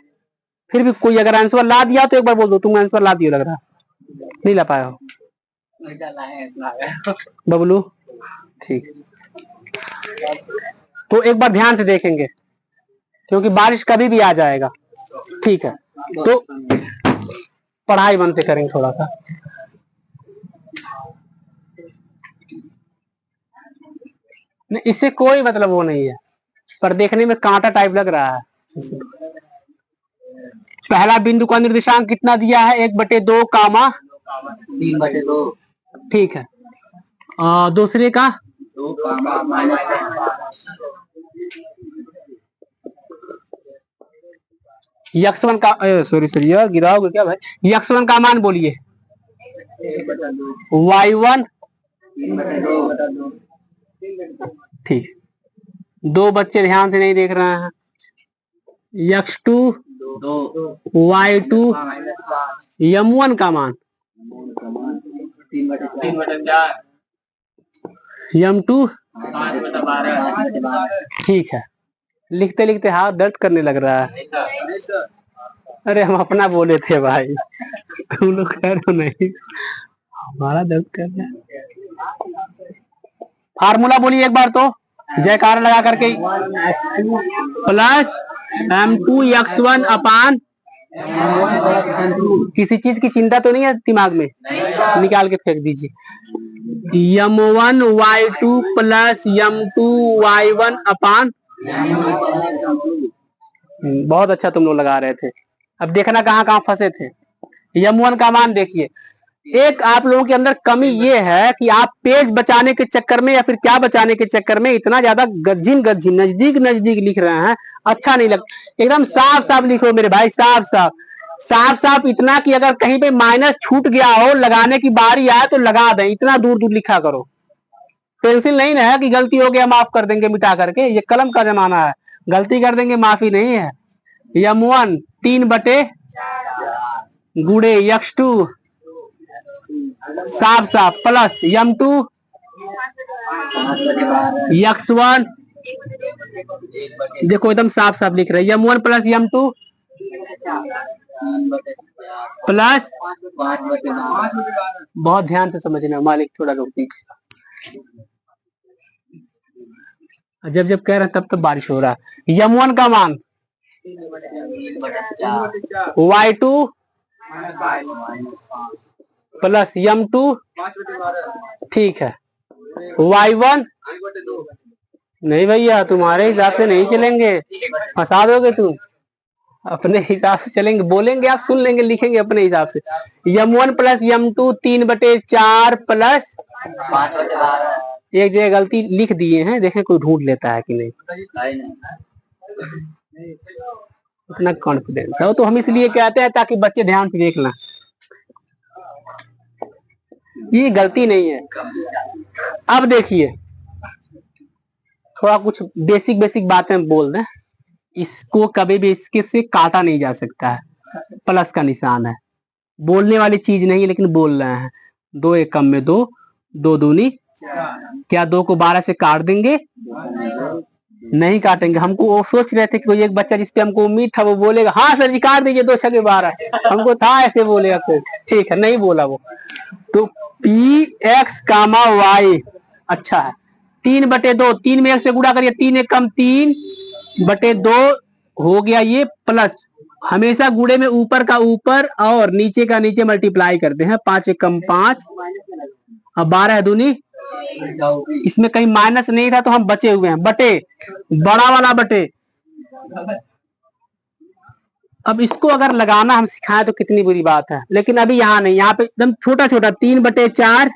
फिर भी कोई अगर आंसर ला दिया तो एक बार बोल दो तुम आंसर ला दियो, लग रहा नहीं ला पाए हो बबलू। ठीक, तो एक बार ध्यान से देखेंगे क्योंकि बारिश कभी भी आ जाएगा। ठीक है, तो पढ़ाई मन से करेंगे थोड़ा सा। नहीं, इससे कोई मतलब वो नहीं है, पर देखने में कांटा टाइप लग रहा है। पहला बिंदु का निर्देशांक कितना दिया है? 1/2 कामा 3/2। ठीक है। दूसरे का 2 कामा -5। x1 का सॉरी यार गिराओगे क्या भाई? x1 का मान बोलिए। 1/2। y1 3/2। ठीक। दो बच्चे ध्यान से नहीं देख रहे हैं। x2 2 y2 m1 का मान 3/4। m2 5/12। ठीक है। लिखते लिखते हाथ दर्द करने लग रहा है। अरे हम अपना बोले थे भाई, तुम लोग कह रहे हो नहीं, हमारा दर्द कर रहा है। फार्मूला बोलिए एक बार तो, जयकार लगा करके। प्लस m2x1 अपान, किसी चीज की चिंता तो नहीं है दिमाग में? निकाल के फेंक दीजिए। m1 y2 plus m2 y1 अपान। बहुत अच्छा तुम लोग लगा रहे थे। अब देखना कहाँ कहाँ फंसे थे। m1 का मान देखिए। एक आप लोगों के अंदर कमी ये है कि आप पेज बचाने के चक्कर में या फिर क्या बचाने के चक्कर में इतना ज्यादा गज्जिन नजदीक नजदीक लिख रहे हैं। अच्छा नहीं लगता। एकदम साफ साफ लिखो मेरे भाई, साफ साफ साफ साफ। इतना कि अगर कहीं पे माइनस छूट गया हो, लगाने की बारी आए तो लगा दें, इतना दूर दूर लिखा करो। पेंसिल नहीं ना है कि गलती हो गया माफ कर देंगे मिटा करके, ये कलम का जमाना है। गलती कर देंगे माफी नहीं है। m1 3/4 x2 साफ साफ प्लस m2 x1, देखो एकदम साफ साफ लिख रहे हैं। m1 plus m2 plus 5/12। बहुत ध्यान से समझना मालिक, थोड़ा रोक दीजिए। जब जब कह रहे हैं तब तब बारिश हो रहा है। m1 का मान y2 प्लस m2 ठीक है। y1 नहीं भैया, तुम्हारे हिसाब से नहीं चलेंगे, फंसा दोगे तुम। अपने हिसाब से चलेंगे, बोलेंगे आप सुन लेंगे, लिखेंगे अपने हिसाब से। m1 plus m2 3/4 plus 5/12। एक जगह गलती लिख दिए हैं, देखें कोई ढूंढ लेता है कि नहीं। इतना कॉन्फिडेंस है तो हम इसलिए कहते हैं ताकि बच्चे ध्यान से देख लें। ये गलती नहीं है। अब देखिए थोड़ा कुछ बेसिक बेसिक बातें बोल दें। इसको कभी भी इसके से काटा नहीं जा सकता है। प्लस का निशान है, बोलने वाली चीज नहीं है, लेकिन बोल रहे हैं। 2 एक कम में 2, 2 दूनी क्या 2 को 12 से काट देंगे? नहीं काटेंगे। हमको वो सोच रहे थे कि कोई एक बच्चा जिसपे हमको उम्मीद था वो बोलेगा हाँ सर जी काट दीजिए 2 6 12। हमको था ऐसे बोलेगा कोई, ठीक है, नहीं बोला वो। तो पी एक्स कामा वाई अच्छा है। 3/2, 3 में 1 से गुणा करिए, 3 एक कम 3/2 हो गया ये प्लस। हमेशा गुणे में ऊपर का ऊपर और नीचे का नीचे मल्टीप्लाई करते हैं। 5 एक कम 5 अब 12 है दूनी। इसमें कहीं माइनस नहीं था तो हम बचे हुए हैं, बटे बड़ा वाला बटे। अब इसको अगर लगाना हम सिखाएं तो कितनी बुरी बात है, लेकिन अभी यहाँ नहीं, यहाँ पे एकदम छोटा छोटा 3/4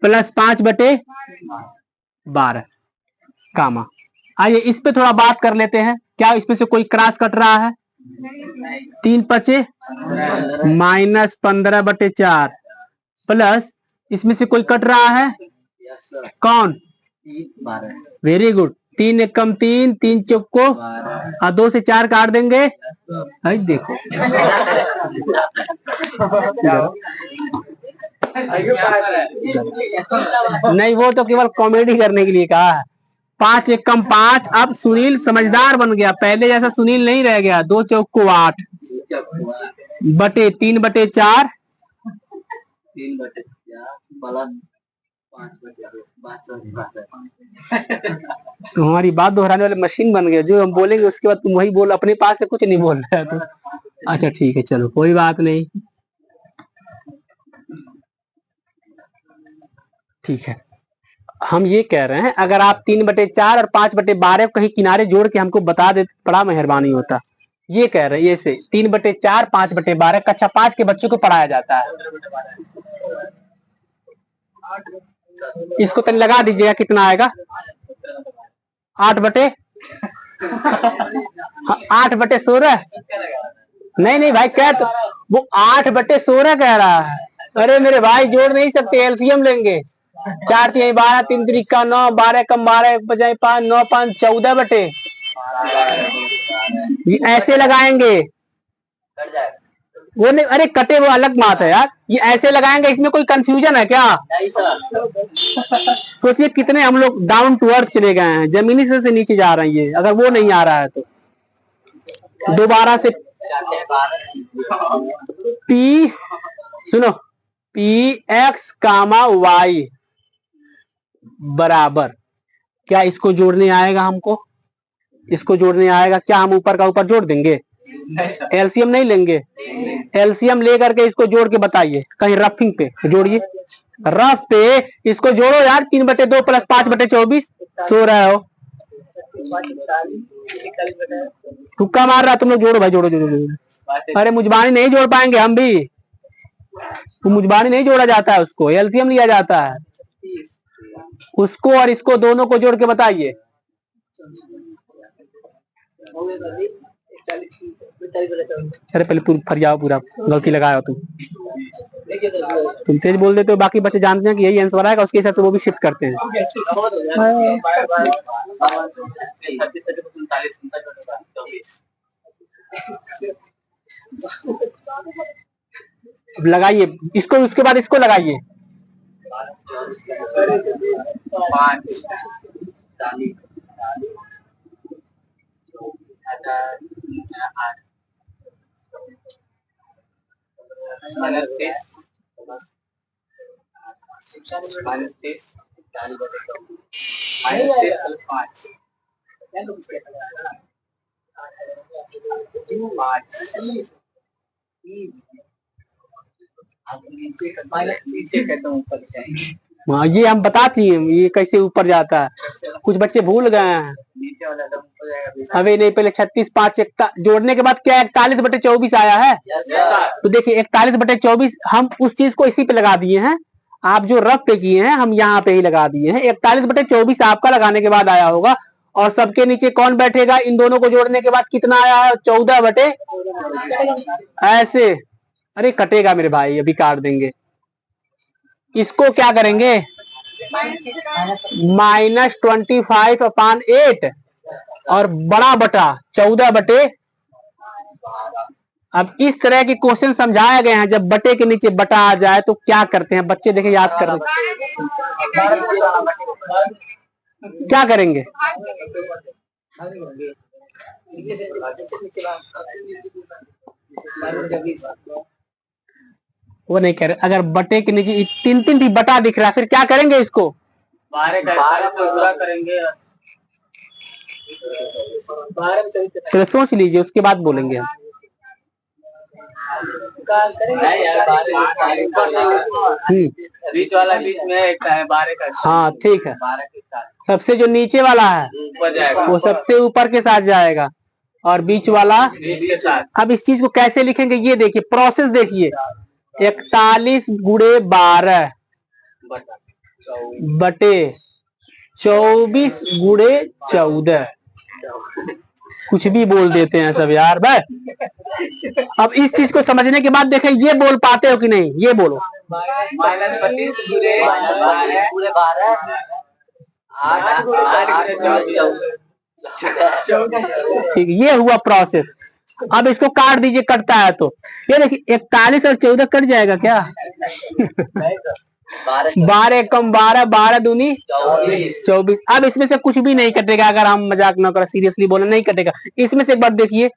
प्लस 5/12 कामा। आइए इस पे थोड़ा बात कर लेते हैं। क्या इसमें से कोई क्रॉस कट रहा है? 3×5 माइनस 15/4 प्लस इसमें से कोई कट रहा है? कौन? 12। Very good. 3 एक कम 3, 3 चौको और 2 से 4 काट देंगे। अरे देखो नहीं, वो तो केवल कॉमेडी करने के लिए कहा है। 5 एक कम 5। अब सुनील समझदार बन गया, पहले जैसा सुनील नहीं रह गया। 2 चौको 8 बटे 3/4 तुम्हारी बात दोहराने वाले मशीन बन गए। जो हम बोलेंगे उसके बाद तुम वही बोल, अपने पास से कुछ नहीं बोल रहे हो तुम। अच्छा ठीक है, चलो कोई बात नहीं, ठीक है। हम ये कह रहे हैं अगर आप 3/4 और 5/12 कहीं किनारे जोड़ के हमको बता देते बड़ा मेहरबानी होता। ये कह रहे हैं ये से 3/4 5/12 कक्षा 5 के बच्चों को पढ़ाया जाता है। इसको तन लगा दीजिएगा कितना आएगा 8/16। नहीं नहीं भाई क्या तो वो 8/16 कह रहा है। अरे मेरे भाई जोड़ नहीं सकते एलसीएम लेंगे। 4 3 12 3 3 का 9 12 कम 12 बजाय 5 9 5 14 बटे ये ऐसे लगाएंगे वो नहीं। अरे कटे वो अलग बात है यार। ये ऐसे लगाएंगे इसमें कोई कंफ्यूजन है क्या? सोचिए कितने हम लोग डाउन टू अर्थ चले गए हैं जमीनी से नीचे जा रही है। अगर वो नहीं आ रहा है तो दोबारा से पी सुनो पी एक्स कामा वाई बराबर क्या इसको जोड़ने आएगा हमको? इसको जोड़ने आएगा क्या? हम ऊपर का ऊपर जोड़ देंगे एलसीएम नहीं लेंगे। एलसीएम लेकर के इसको जोड़ के बताइए कहीं रफिंग पे जोड़िए। रफ पे इसको जोड़ो यार 3/2 + 5/24 सो रहे हो। तुक्का मार रहा तुम लोग। जोड़ो भाई जोड़ो जोड़ो जोड़ो। अरे मुजबानी नहीं जोड़ पाएंगे हम भी। तो मुजबानी नहीं जोड़ा जाता है उसको एलसीएम लिया जाता है। उसको और इसको दोनों को जोड़ के बताइए। अरे पहले फरियाओ पूरा गलती लगाया तुम तेज बोल देते हो। बाकी बच्चे जानते हैं कि यही आंसर आएगा उसके हिसाब से वो भी शिफ्ट करते हैं। लगाइए इसको उसके बाद इसको लगाइए। 5 ये हम बताती हैं ये कैसे ऊपर जाता है। कुछ बच्चे भूल गए हैं। अभी नहीं पहले 36 5 जोड़ने के बाद क्या 41/24 आया है। तो देखिए 41/24 हम उस चीज को इसी पे लगा दिए हैं। आप जो रफ पे किए हैं हम यहाँ पे ही लगा दिए हैं। 41/24 आपका लगाने के बाद आया होगा और सबके नीचे कौन बैठेगा? इन दोनों को जोड़ने के बाद कितना आया है 14 ऐसे। अरे कटेगा मेरे भाई अभी काट देंगे। इसको क्या करेंगे -25/8 और बड़ा बटा 14 अब इस तरह के क्वेश्चन समझाए गए हैं। जब बटे के नीचे बटा आ जाए तो क्या करते हैं बच्चे? देखे याद कर क्या करेंगे? वो नहीं कह रहे। अगर बटे के नीचे 3 भी बटा दिख रहा है फिर क्या करेंगे? इसको 12 पूरा करेंगे। तो सोच लीजिए उसके बाद बोलेंगे हम। बीच वाला बीच में एक है 12 का। हाँ ठीक है। सबसे जो नीचे वाला है वो सबसे ऊपर के साथ जाएगा और बीच वाला बीच के साथ। अब इस चीज को कैसे लिखेंगे ये देखिए प्रोसेस देखिए। 41 × 12 बटे 24 × 14 कुछ भी बोल देते हैं सब यार भाई। अब इस चीज को समझने के बाद देखें ये बोल पाते हो कि नहीं ये बोलो। ठीक ये हुआ प्रोसेस। अब इसको काट दीजिए कटता है तो ये देखिए 41 और 14 कट जाएगा क्या? 12 कम 12 12 दूनी 24। अब इसमें से कुछ भी नहीं कटेगा। अगर हम मजाक ना करें सीरियसली बोले नहीं कटेगा। इसमें से एक बार देखिए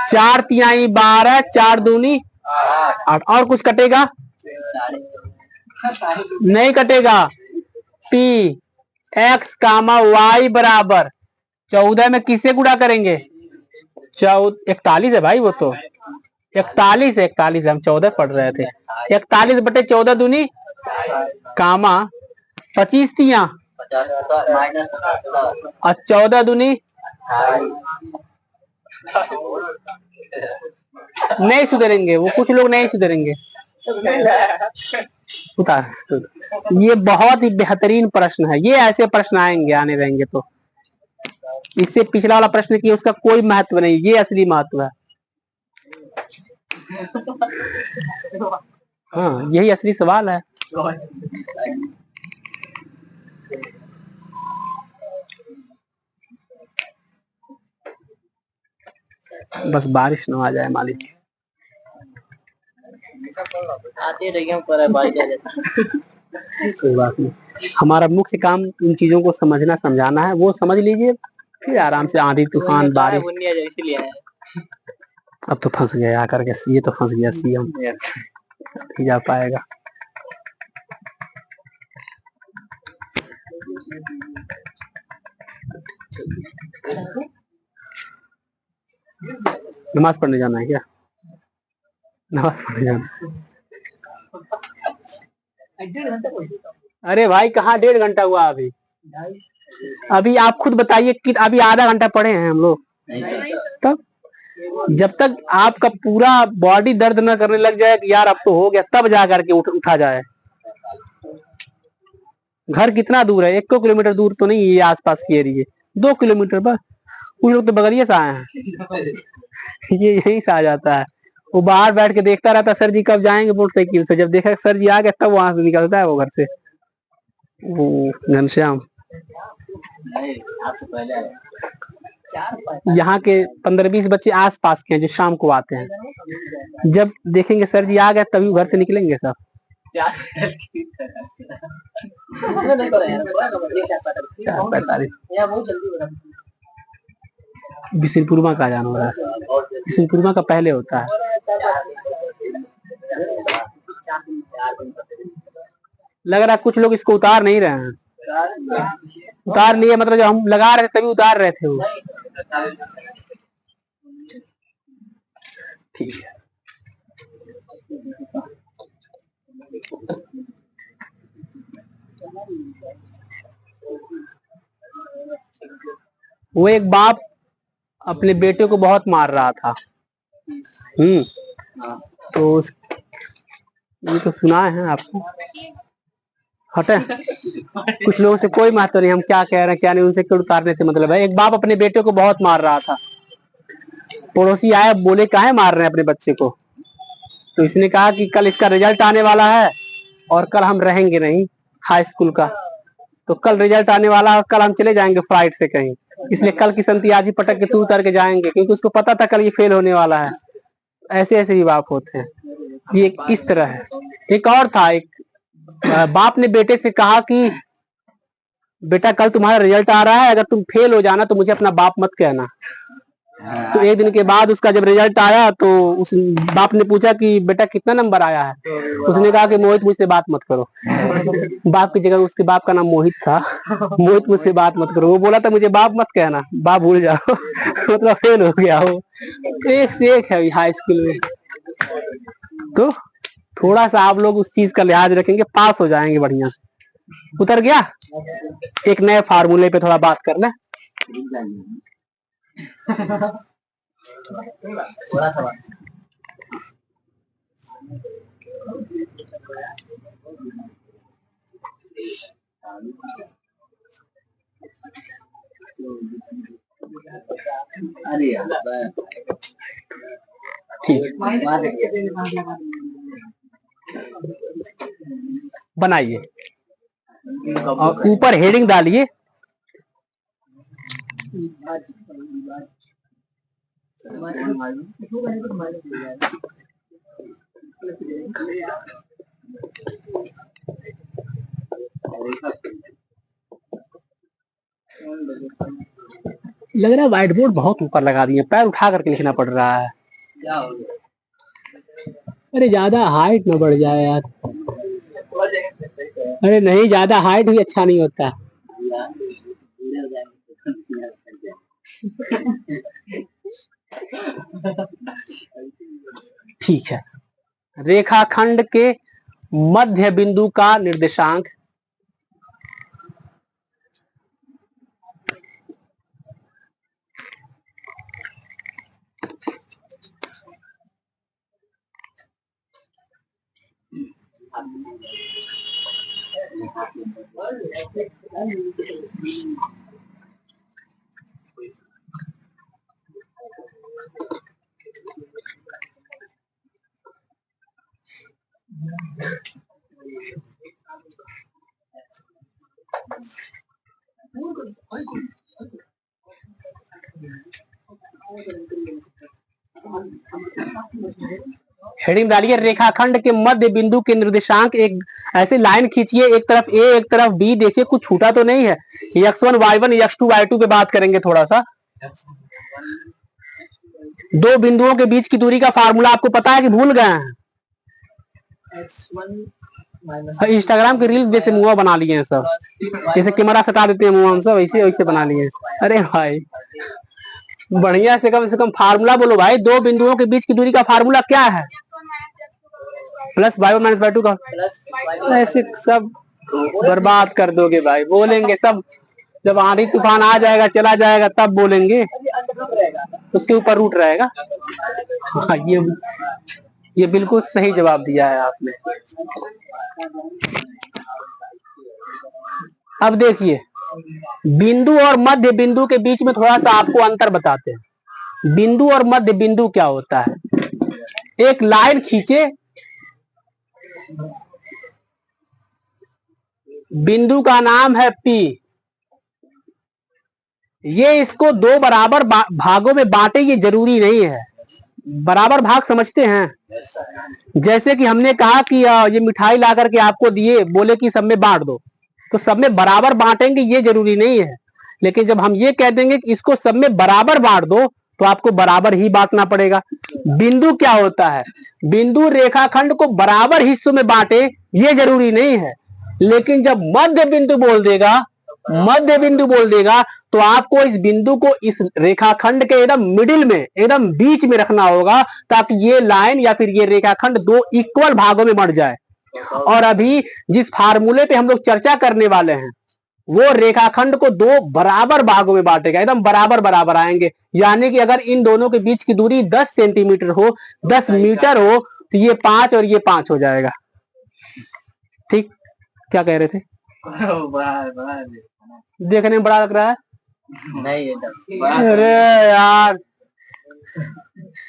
4 तिहाई 12 4 दूनी 8 और कुछ कटेगा? नहीं कटेगा। पी एक्स कामा वाई बराबर 14 में किससे गुणा करेंगे? 41 है भाई वो तो 41 है हम 14 पढ़ रहे थे। 41/14 दूनी कामा 25 तिया माइनस और 14 दूनी नहीं सुधरेंगे वो, कुछ लोग नहीं सुधरेंगे। उतार। ये बहुत ही बेहतरीन प्रश्न है, ये ऐसे प्रश्न आएंगे, आने रहेंगे तो। इससे पिछला वाला प्रश्न की उसका कोई महत्व नहीं, ये असली महत्व है। हाँ, यही असली सवाल है। बस बारिश न आ जाए मालिक। आते रहिए पर बारिश आ जाता। कोई बात नहीं, हमारा मुख्य काम इन चीजों को समझना समझाना है, वो समझ लीजिए, फिर आराम से आंधी तूफान बारिश। इसीलिए अब तो फंस गया आकर के, ये तो फंस गया सीएम, नहीं जा पाएगा। नमाज पढ़ने जाना है क्या? नमाज पढ़ने जाना। अरे भाई कहाँ 1.5 घंटा हुआ अभी? अभी आप खुद बताइए कि अभी आधा घंटा पढ़े हैं हम लोग। तब जब तक आपका पूरा बॉडी दर्द न करने लग जाए कि यार अब तो हो गया, तब जा करके उठा जाए। घर कितना दूर है? 1 किलोमीटर दूर तो नहीं, ये आसपास की एरिया 2 किलोमीटर बस। कुछ लोग तो बगलिया से आए हैं। ये यहीं से आ जाता है, वो बाहर बैठ के देखता रहता सर जी कब जाएंगे मोटरसाइकिल से। जब देखा सर जी आ गए तब वहां से निकलता है वो घर से। वो घनश्याम यहाँ के 15-20 बच्चे आसपास के हैं जो शाम को आते हैं। जब देखेंगे सर जी आ गए तभी घर से निकलेंगे सब। 4:45 बिशनपुरमा का जाना हो रहा है, बिशनपुरमा का पहले होता है। लग रहा है कुछ लोग इसको उतार नहीं रहे हैं। उतार लिए मतलब जब हम लगा रहे थे तभी उतार रहे थे वो। ठीक है, वो एक बाप अपने बेटे को बहुत मार रहा था। तो ये तो सुनाए हैं आपको। हटे, कुछ लोगों से कोई महत्व नहीं, हम क्या कह रहे हैं क्या नहीं, उनसे क्यों उतारने से मतलब है। एक बाप अपने बेटे को बहुत मार रहा था। पड़ोसी आए, बोले काहे मार रहे हैं अपने बच्चे को? तो इसने कहा कि कल इसका रिजल्ट आने वाला है और कल हम रहेंगे नहीं हाई स्कूल का। तो कल रिजल्ट आने वाला है और कल हम चले जाएंगे फ्लाइट से कहीं, इसलिए कल की संती आज ही पटक के तू उतर के जाएंगे, क्योंकि उसको पता था कल ये फेल होने वाला है। ऐसे ऐसे भी बाप होते हैं, ये इस तरह है। एक और था, एक बाप ने बेटे से कहा कि बेटा कल तुम्हारा रिजल्ट आ रहा है, अगर तुम फेल हो जाना तो मुझे अपना बाप मत कहना। तो एक दिन के बाद उसका जब रिजल्ट आया तो उस बाप ने पूछा कि बेटा कितना नंबर आया है? उसने कहा कि मोहित मुझसे बात मत करो। बाप की जगह उसके बाप का नाम मोहित था। मोहित मुझसे बात मत करो, वो बोला था मुझे बाप मत कहना, बाप भूल जाओ। मतलब फेल हो गया वो। एक से एक है हाई स्कूल में। तो थोड़ा सा आप लोग उस चीज का लिहाज रखेंगे, पास हो जाएंगे बढ़िया से। उतर गया? एक नए फार्मूले पे थोड़ा बात कर ले। बनाइए और ऊपर हेडिंग डालिए। लग रहा है व्हाइट बोर्ड बहुत ऊपर लगा दिए, पैर उठा करके लिखना पड़ रहा है। अरे ज्यादा हाइट न बढ़ जाए यार। अरे नहीं, ज्यादा हाइट भी अच्छा नहीं होता। ठीक है, रेखाखंड के मध्य बिंदु का निर्देशांक हेडिंग डालिए रेखाखंड के मध्य बिंदु के निर्देशांक। एक ऐसी लाइन खींचिए, एक तरफ ए एक तरफ बी। देखिए कुछ छूटा तो नहीं है। x1 y1 x2 y2 पे बात करेंगे थोड़ा सा। दो बिंदुओं के बीच की दूरी का फार्मूला आपको पता है कि भूल गए हैं? इंस्टाग्राम के रील्स जैसे मुंह बना लिए हैं सब, जैसे कैमरा सटा देते हैं मुंह हम सब, ऐसे वैसे बना लिए। अरे भाई बढ़िया से कम फार्मूला बोलो भाई। दो बिंदुओं के बीच की दूरी का फार्मूला क्या है? प्लस y1 माइनस y2 का। ऐसे सब बर्बाद कर दोगे भाई। बोलेंगे सब जब आंधी तूफान आ जाएगा चला जाएगा तब बोलेंगे, उसके ऊपर रूट रहेगा। हाँ, ये बिल्कुल सही जवाब दिया है आपने। अब देखिए बिंदु और मध्य बिंदु के बीच में थोड़ा सा आपको अंतर बताते हैं। बिंदु और मध्य बिंदु क्या होता है? एक लाइन खींचे, बिंदु का नाम है P। ये इसको दो बराबर भागों में बांटे, ये जरूरी नहीं है। बराबर भाग समझते हैं? जैसे कि हमने कहा कि ये मिठाई ला करके आपको दिए, बोले कि सब में बांट दो, तो सब में बराबर बांटेंगे ये जरूरी नहीं है। लेकिन जब हम ये कह देंगे कि इसको सब में बराबर बांट दो तो आपको बराबर ही बांटना पड़ेगा। बिंदु क्या होता है? बिंदु रेखाखंड को बराबर हिस्सों में बांटे ये जरूरी नहीं है। लेकिन जब मध्य बिंदु बोल देगा तो आपको इस बिंदु को इस रेखाखंड के एकदम मिडिल में, एकदम बीच में रखना होगा, ताकि ये लाइन या फिर ये रेखाखंड दो इक्वल भागों में बढ़ जाए। और अभी जिस फार्मूले पे हम लोग चर्चा करने वाले हैं वो रेखाखंड को दो बराबर भागों में बांटेगा, एकदम बराबर बराबर आएंगे। यानी कि अगर इन दोनों के बीच की दूरी 10 सेंटीमीटर हो, 10 मीटर हो, तो ये 5 और ये 5 हो जाएगा। ठीक, क्या कह रहे थे? देखने में बड़ा लग रहा है? नहीं। अरे यार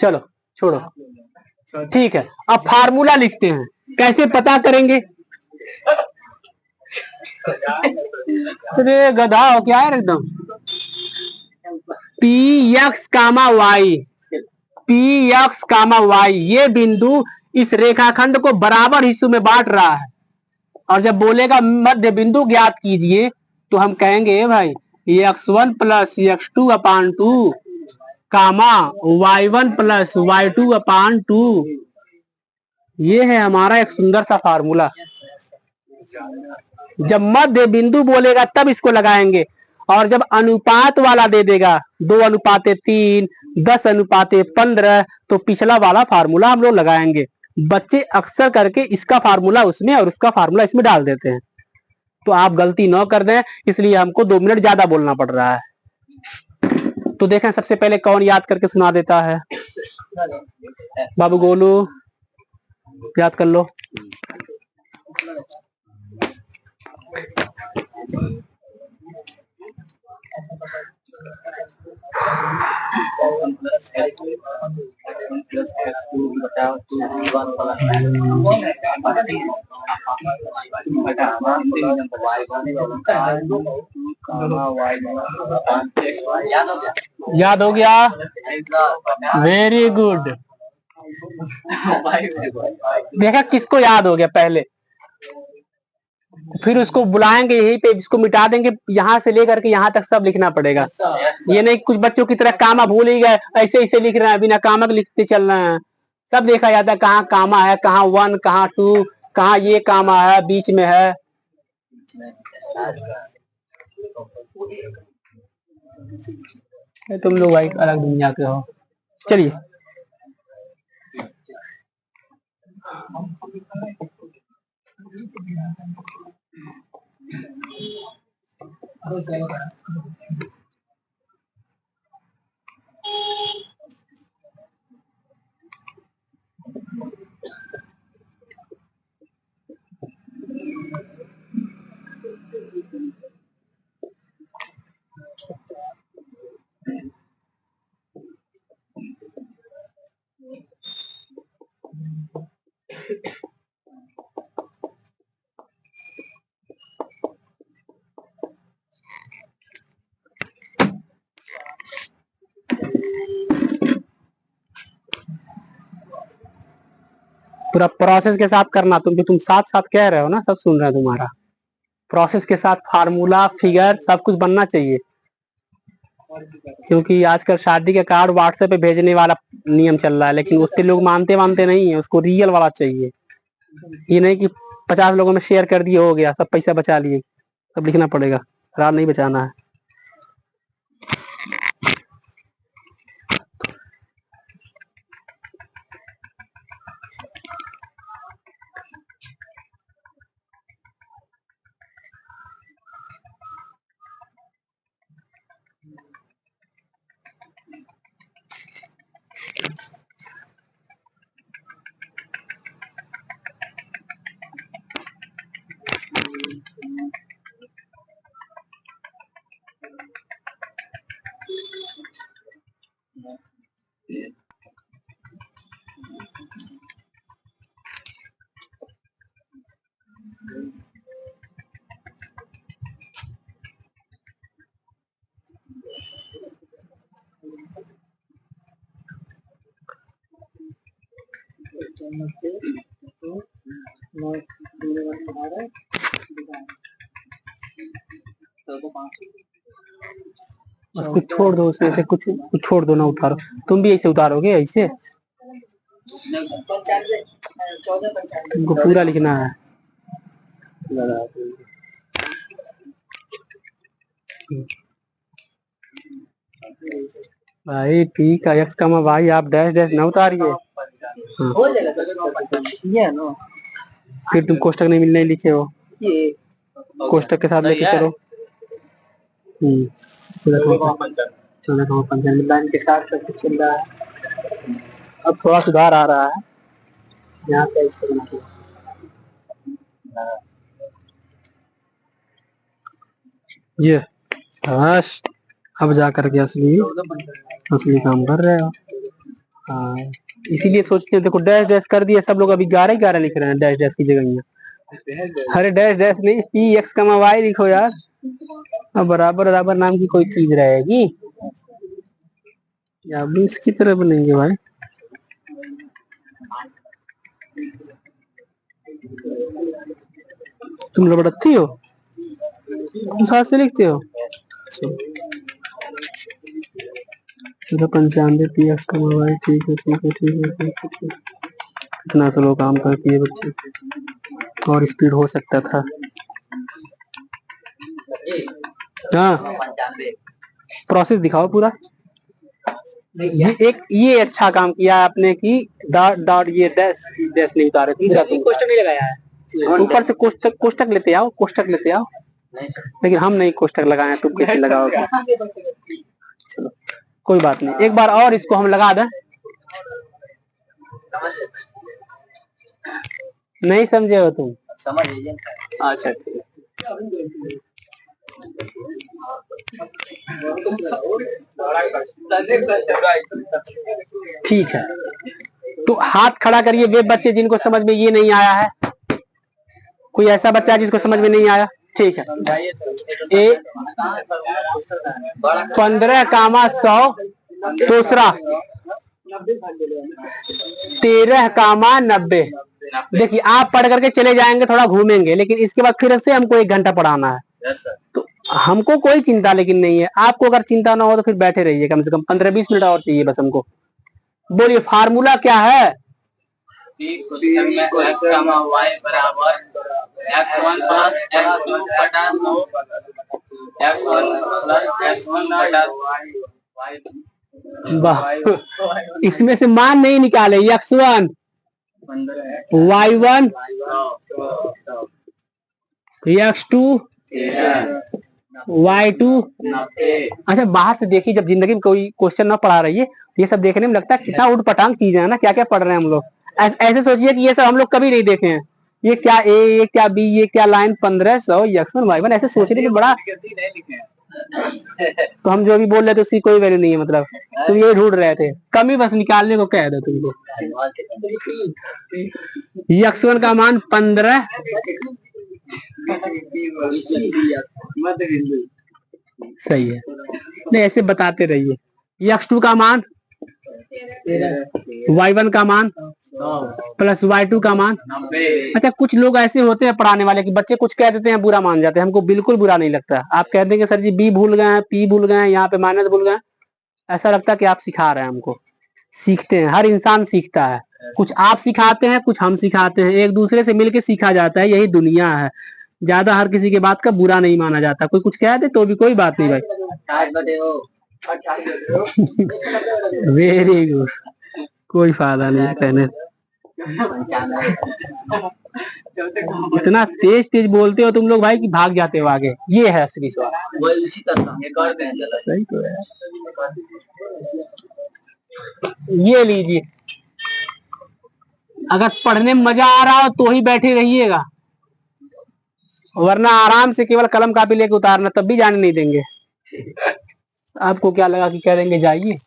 चलो छोड़ो, ठीक है। अब फार्मूला लिखते हैं। कैसे पता करेंगे? अरे गधा हो क्या है एकदम। px comma y, px comma y, ये बिंदु इस रेखाखंड को बराबर हिस्सों में बांट रहा है। और जब बोलेगा मध्य बिंदु ज्ञात कीजिए तो हम कहेंगे भाई x1 प्लस x2 अपान 2 कामा y1 प्लस y2 अपान 2। ये है हमारा एक सुंदर सा फार्मूला। जब मध्य बिंदु बोलेगा तब इसको लगाएंगे। और जब अनुपात वाला दे देगा 2:3, 10:15, तो पिछला वाला फार्मूला हम लोग लगाएंगे। बच्चे अक्सर करके इसका फार्मूला उसमें और उसका फार्मूला इसमें डाल देते हैं, तो आप गलती न कर दें, इसलिए हमको 2 मिनट ज्यादा बोलना पड़ रहा है। तो देखें सबसे पहले कौन याद करके सुना देता है? बाबू गोलू याद कर लो। याद हो गया? Very good. देखा किसको याद हो गया पहले, फिर उसको बुलाएंगे यहीं पे, जिसको मिटा देंगे। यहाँ से लेकर के यहाँ तक सब लिखना पड़ेगा। ये नहीं कुछ बच्चों की तरह कामा भूल ही गए, ऐसे ऐसे लिख रहे हैं, बिना कामा के लिखते चल रहे हैं। सब देखा जाता है कहाँ कामा है, कहाँ 1, कहाँ 2, कहाँ ये कामा है, बीच में है। तुम लोग भाई अलग दुनिया के हो। चलिए पूरा प्रोसेस के साथ करना, तुम साथ साथ कह रहे हो ना, सब सुन रहे हैं तुम्हारा। प्रोसेस के साथ फार्मूला फिगर सब कुछ बनना चाहिए, क्योंकि आजकल शादी के कार्ड व्हाट्सएप पे भेजने वाला नियम चल रहा है, लेकिन उसके लोग मानते नहीं है, उसको रियल वाला चाहिए। ये नहीं कि 50 लोगों में शेयर कर दिए हो गया, सब पैसा बचा लिए। सब लिखना पड़ेगा, रात नहीं बचाना है। बस कुछ छोड़ दो उसमें से, कुछ कुछ छोड़ दो ना, उतारो। तुम भी ऐसे उतारोगे ऐसे? तुमको पूरा लिखना है। भाई ठीक है, एक्स कमा भाई, आप डैश डैश न उतारिए। हाँ। फिर तुम कोष्टक नहीं लिखे हो, कोष्टक के साथ लेके चलो। 14,95 लाइन के साथ सब कुछ चल रहा है। अब थोड़ा सुधार आ रहा है यहाँ पे, ऐसे ये बस। अब जा करके असली काम कर रहे हो। हाँ, इसीलिए सोचते हैं, देखो डैश डैश कर दिए सब लोग, अभी 11 लिख रहे हैं डैश डैश की जगह। अरे डैश डैश नहीं, पी एक्स कमा वाई लिखो यार। अब बराबर बराबर नाम की कोई चीज रहेगी या भी इसकी तरह बनेंगे भाई? तुम लबड़ती हो, तुम साथ से लिखते हो। 95 पी एक्स कमा वाई, ठीक है ठीक है ठीक है ठीक है ठीक है। इतना तो लोग काम करती है बच्चे, और स्पीड हो सकता था। हाँ, प्रोसेस दिखाओ पूरा। ये अच्छा काम किया आपने कि डॉट डॉट ये डैश डैश नहीं उतारे, कोष्टक नहीं लगाया है। ऊपर से कोष्टक कोष्टक लेते आओ, कोष्टक लेते आओ। लेकिन हम नहीं कोष्टक लगाए, तुम कैसे लगाओगे? चलो कोई बात नहीं, एक बार और इसको हम लगा दें। नहीं समझे हो तुम? समझ लीजिए। अच्छा ठीक है, तो हाथ खड़ा करिए वे बच्चे जिनको समझ में ये नहीं आया है। कोई ऐसा बच्चा है जिसको समझ में नहीं आया? ठीक है, 15,100, दूसरा 13,90। देखिए आप पढ़ करके चले जाएंगे, थोड़ा घूमेंगे, लेकिन इसके बाद फिर से हमको 1 घंटा पढ़ाना है। तो हमको कोई चिंता लेकिन नहीं है, आपको अगर चिंता ना हो तो फिर बैठे रहिए, कम से कम 15-20 मिनट और चाहिए बस हमको। बोलिए फार्मूला क्या है? वाह, इसमें से मान नहीं निकाले, x1 y1 x2 y2। अच्छा, बाहर से देखिए, जब जिंदगी में कोई क्वेश्चन ना पढ़ा रही है तो ये सब देखने में लगता है कितना उठ पटांग चीजें है ना, क्या क्या पढ़ रहे हैं हम लोग। ऐसे सोचिए कि ये सब हम लोग कभी नहीं देखे हैं। ये क्या ए, ये क्या बी, ये क्या लाइन 1500 x1 y1, ऐसे सोचने में बड़ा। तो हम जो भी बोल रहे थे उसकी कोई वैल्यू नहीं है, मतलब तुम ये ढूंढ रहे थे, कमी बस निकालने को कह दो तुमको। x1 का मान 15, सही है। नहीं, ऐसे बताते रहिए। x2 का मान, y1 का मान प्लस y2 का मान। अच्छा, कुछ लोग ऐसे होते हैं पढ़ाने वाले कि बच्चे कुछ कह देते हैं बुरा मान जाते हैं। हमको बिल्कुल बुरा नहीं लगता। आप कह देंगे सर जी बी भूल गए हैं, पी भूल गए हैं, यहाँ पे माइनस भूल गए हैं, ऐसा लगता है कि आप सिखा रहे हैं हमको। सीखते हैं, हर इंसान सीखता है। कुछ आप सिखाते हैं, कुछ हम सिखाते हैं, एक दूसरे से मिलके सीखा जाता है, यही दुनिया है। ज्यादा हर किसी के बात का बुरा नहीं माना जाता। कोई कुछ कह दे तो भी कोई बात नहीं भाई। वेरी गुड, कोई फायदा नहीं कहने। इतना तेज तेज बोलते हो तुम लोग भाई कि भाग जाते हो आगे। ये है असली सवाल। सही तो है। ये लीजिए, अगर पढ़ने में मजा आ रहा हो तो ही बैठे रहिएगा, वरना आराम से केवल कलम कापी लेके उतारना, तब भी जाने नहीं देंगे। आपको क्या लगा कि कह देंगे जाइए?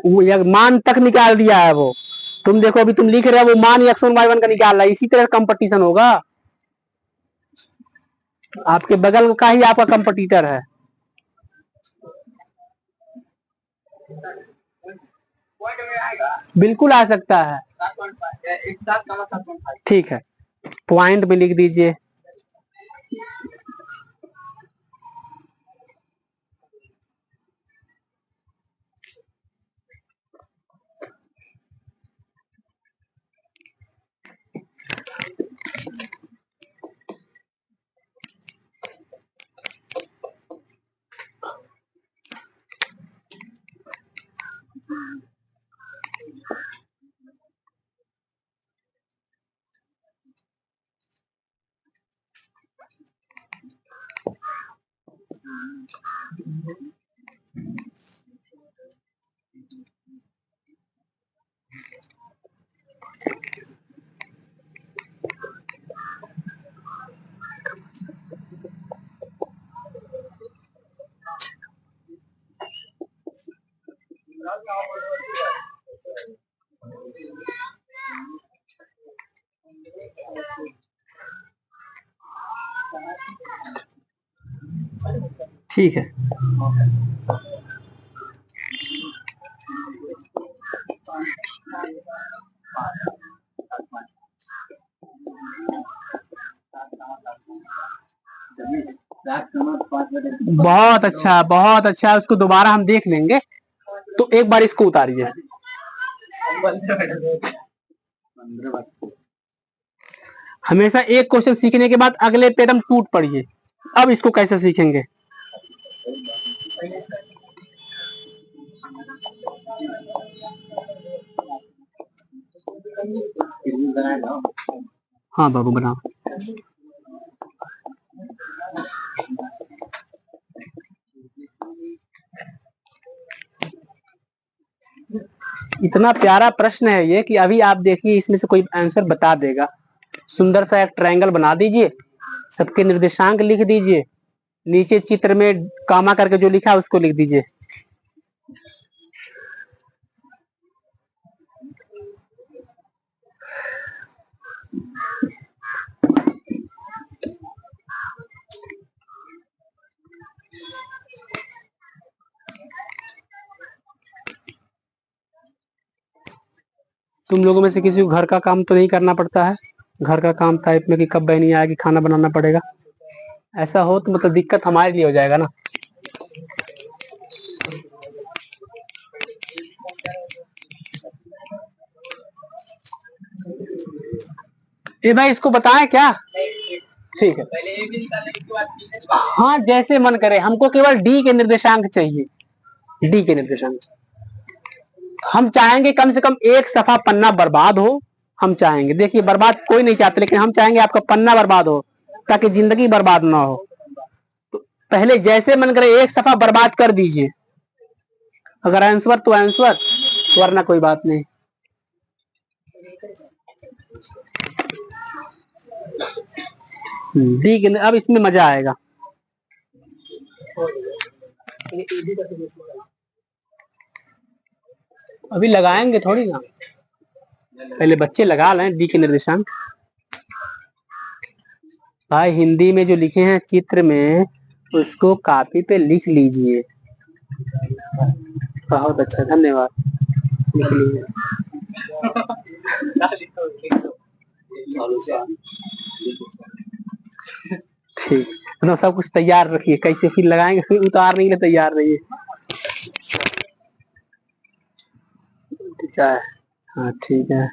वो मान तक निकाल दिया है वो। तुम देखो, अभी तुम लिख रहे हो, वो मान x1 y1 का निकाल रहा है। इसी तरह कंपटीशन होगा। आपके बगल का ही आपका कंपटीटर है। बिल्कुल आ सकता है। ठीक है, पॉइंट में लिख दीजिए। ठीक है, बहुत अच्छा, बहुत अच्छा। उसको दोबारा हम देख लेंगे। तो एक बार इसको उतारिए। हमेशा एक क्वेश्चन सीखने के बाद अगले पे एकदम टूट पड़िए। अब इसको कैसे सीखेंगे? हाँ बाबू बनाओ। इतना प्यारा प्रश्न है ये कि अभी आप देखिए इसमें से कोई आंसर बता देगा। सुंदर सा एक ट्रायंगल बना दीजिए, सबके निर्देशांक लिख दीजिए, नीचे चित्र में कामा करके जो लिखा है उसको लिख दीजिए। तुम लोगों में से किसी को घर का काम तो नहीं करना पड़ता है? घर का काम टाइप में कि कब बहनी आएगी, खाना बनाना पड़ेगा, ऐसा हो तो मतलब दिक्कत हमारे लिए हो जाएगा ना। ए भाई इसको बताएं क्या? ठीक है, पहले ए भी निकालें, उसके बाद बी का निकालें। हाँ जैसे मन करे, हमको केवल डी के निर्देशांक चाहिए, डी के निर्देशांक। हम चाहेंगे कम से कम एक सफा पन्ना बर्बाद हो, हम चाहेंगे, देखिए बर्बाद कोई नहीं चाहते, लेकिन हम चाहेंगे आपका पन्ना बर्बाद हो ताकि जिंदगी बर्बाद ना हो। तो पहले जैसे मन करे एक सफा बर्बाद कर दीजिए, अगर आंसर तो आंसर, वरना कोई बात नहीं। डी के, अब इसमें मजा आएगा। अभी लगाएंगे थोड़ी ना, पहले बच्चे लगा लें डी के निर्देशांक। भाई हिंदी में जो लिखे हैं चित्र में, उसको कॉपी पे लिख लीजिए। बहुत अच्छा, धन्यवाद, लिख लीजिए। ठीक, तो सब कुछ तैयार रखिए, कैसे फिर लगाएंगे, फिर उतारने के लिए तैयार रहिए। क्या है? हाँ ठीक है।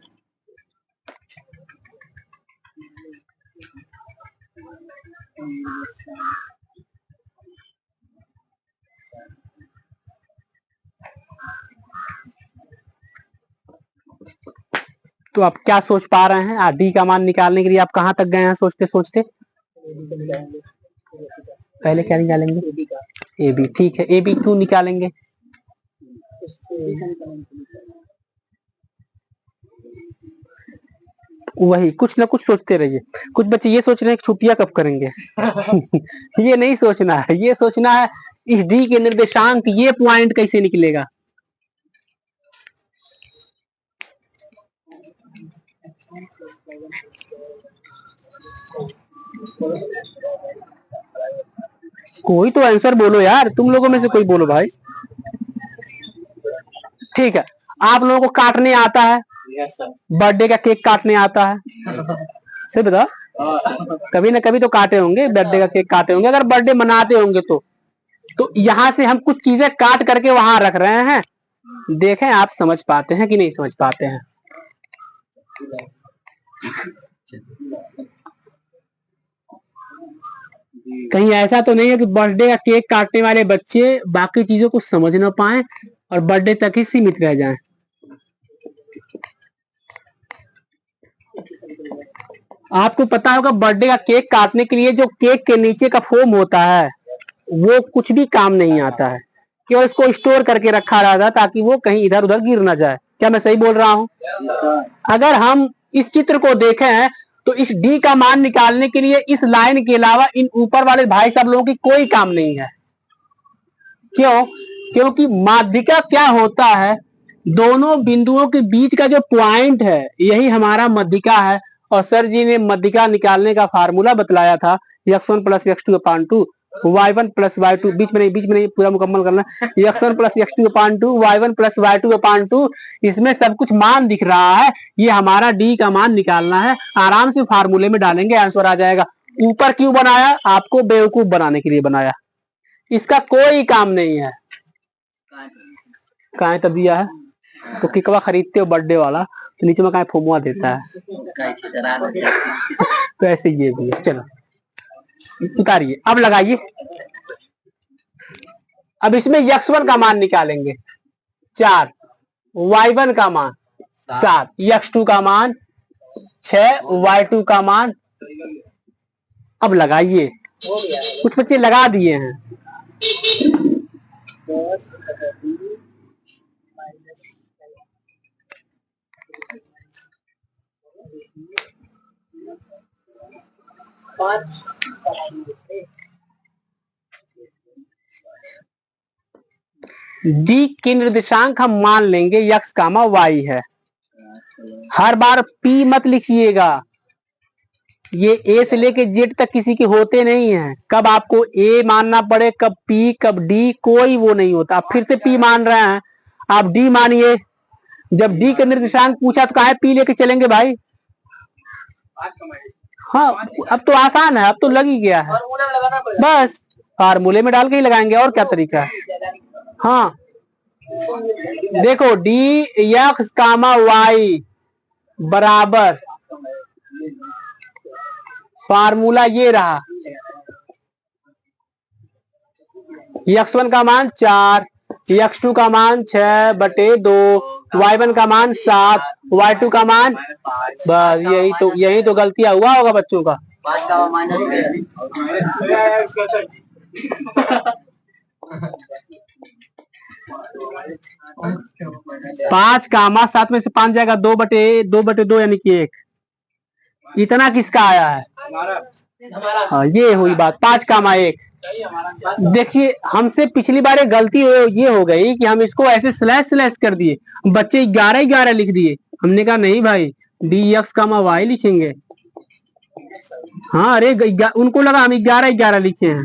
तो आप क्या सोच पा रहे हैं? डी का मान निकालने के लिए आप कहाँ तक गए हैं सोचते सोचते? पहले क्या निकालेंगे? ए बी, ठीक है, ए बी क्यों निकालेंगे? वही कुछ ना कुछ सोचते रहिए। कुछ बच्चे ये सोच रहे हैं कि छुट्टियां कब करेंगे। ये नहीं सोचना है, ये सोचना है इस डी के निर्देशांक ये पॉइंट कैसे निकलेगा। कोई तो आंसर बोलो यार, तुम लोगों में से कोई बोलो भाई। ठीक है, आप लोगों को काटने आता है? बर्थडे का केक काटने आता है? सही बताओ, कभी ना कभी तो काटे होंगे, बर्थडे का केक काटे होंगे, अगर बर्थडे मनाते होंगे तो यहाँ से हम कुछ चीजें काट करके वहां रख रहे हैं। देखें आप समझ पाते हैं कि नहीं समझ पाते हैं। कहीं ऐसा तो नहीं है कि बर्थडे का केक काटने वाले बच्चे बाकी चीजों को समझ ना पाए और बर्थडे तक ही सीमित रह जाएं। आपको पता होगा बर्थडे का केक काटने के लिए जो केक के नीचे का फोम होता है वो कुछ भी काम नहीं आता है, केवल इसको स्टोर करके रखा रहता है ताकि वो कहीं इधर उधर गिर ना जाए। क्या मैं सही बोल रहा हूँ? अगर हम इस चित्र को देखें तो इस डी का मान निकालने के लिए इस लाइन के अलावा इन ऊपर वाले भाई साहब लोगों की कोई काम नहीं है। क्यों? क्योंकि माध्यिका क्या होता है, दोनों बिंदुओं के बीच का जो पॉइंट है यही हमारा मध्यिका है। और सर जी ने मध्यिका निकालने का फार्मूला बतलाया था, x1 plus x2/2, y1 plus y2, बीच में नहीं पूरा मुकम्मल करना, x1 plus x2/2, y1 plus y2/2। इसमें सब कुछ मान दिख रहा है, ये हमारा डी का मान निकालना है। आराम से फार्मूले में डालेंगे आंसर आ जाएगा। ऊपर क्यों बनाया? आपको बेवकूफ बनाने के लिए बनाया, इसका कोई काम नहीं है। कहाँ तब दिया है तो किकवा खरीदते हो बर्थडे वाला तो नीचे में कहाँ फुमुआ देता है। तो ऐसे ये भी है। चलो उतारिए, अब लगाइए। अब इसमें x1 का मान निकालेंगे 4, y1 का मान 7, x2 का मान 6, y2 का मान। अब लगाइए, कुछ बच्चे लगा दिए हैं। 5 डी के निर्देशांक हम मान लेंगे x, y है। हर बार p मत लिखिएगा, ये a से लेके z तक किसी के होते नहीं है। कब आपको a मानना पड़े, कब p, कब d, कोई वो नहीं होता। आप फिर से p मान रहे हैं, आप d मानिए। जब d के निर्देशांक पूछा तो काहे p लेके चलेंगे भाई? हाँ अब तो आसान है, अब तो लग ही गया है, बस फार्मूले में डाल के ही लगाएंगे, और क्या तरीका है। हाँ देखो डी x, y बराबर फार्मूला ये रहा, x1 का मान 4, x2 का मान 6/2, y1 का मान 7, y2 का मान, बस यही तो गलतियां हुआ होगा बच्चों का। 5 कामा 7 में से 5 जाएगा 2/2 यानी कि 1। इतना किसका आया है? हाँ, ये हुई बात, 5 कामा 1। देखिए हमसे पिछली बार एक गलती ये हो गई कि हम इसको ऐसे स्लैश स्लैश कर दिए, बच्चे 11 लिख दिए। हमने कहा नहीं भाई, dx कामा y लिखेंगे। हाँ अरे उनको लगा हम 11 लिखे हैं,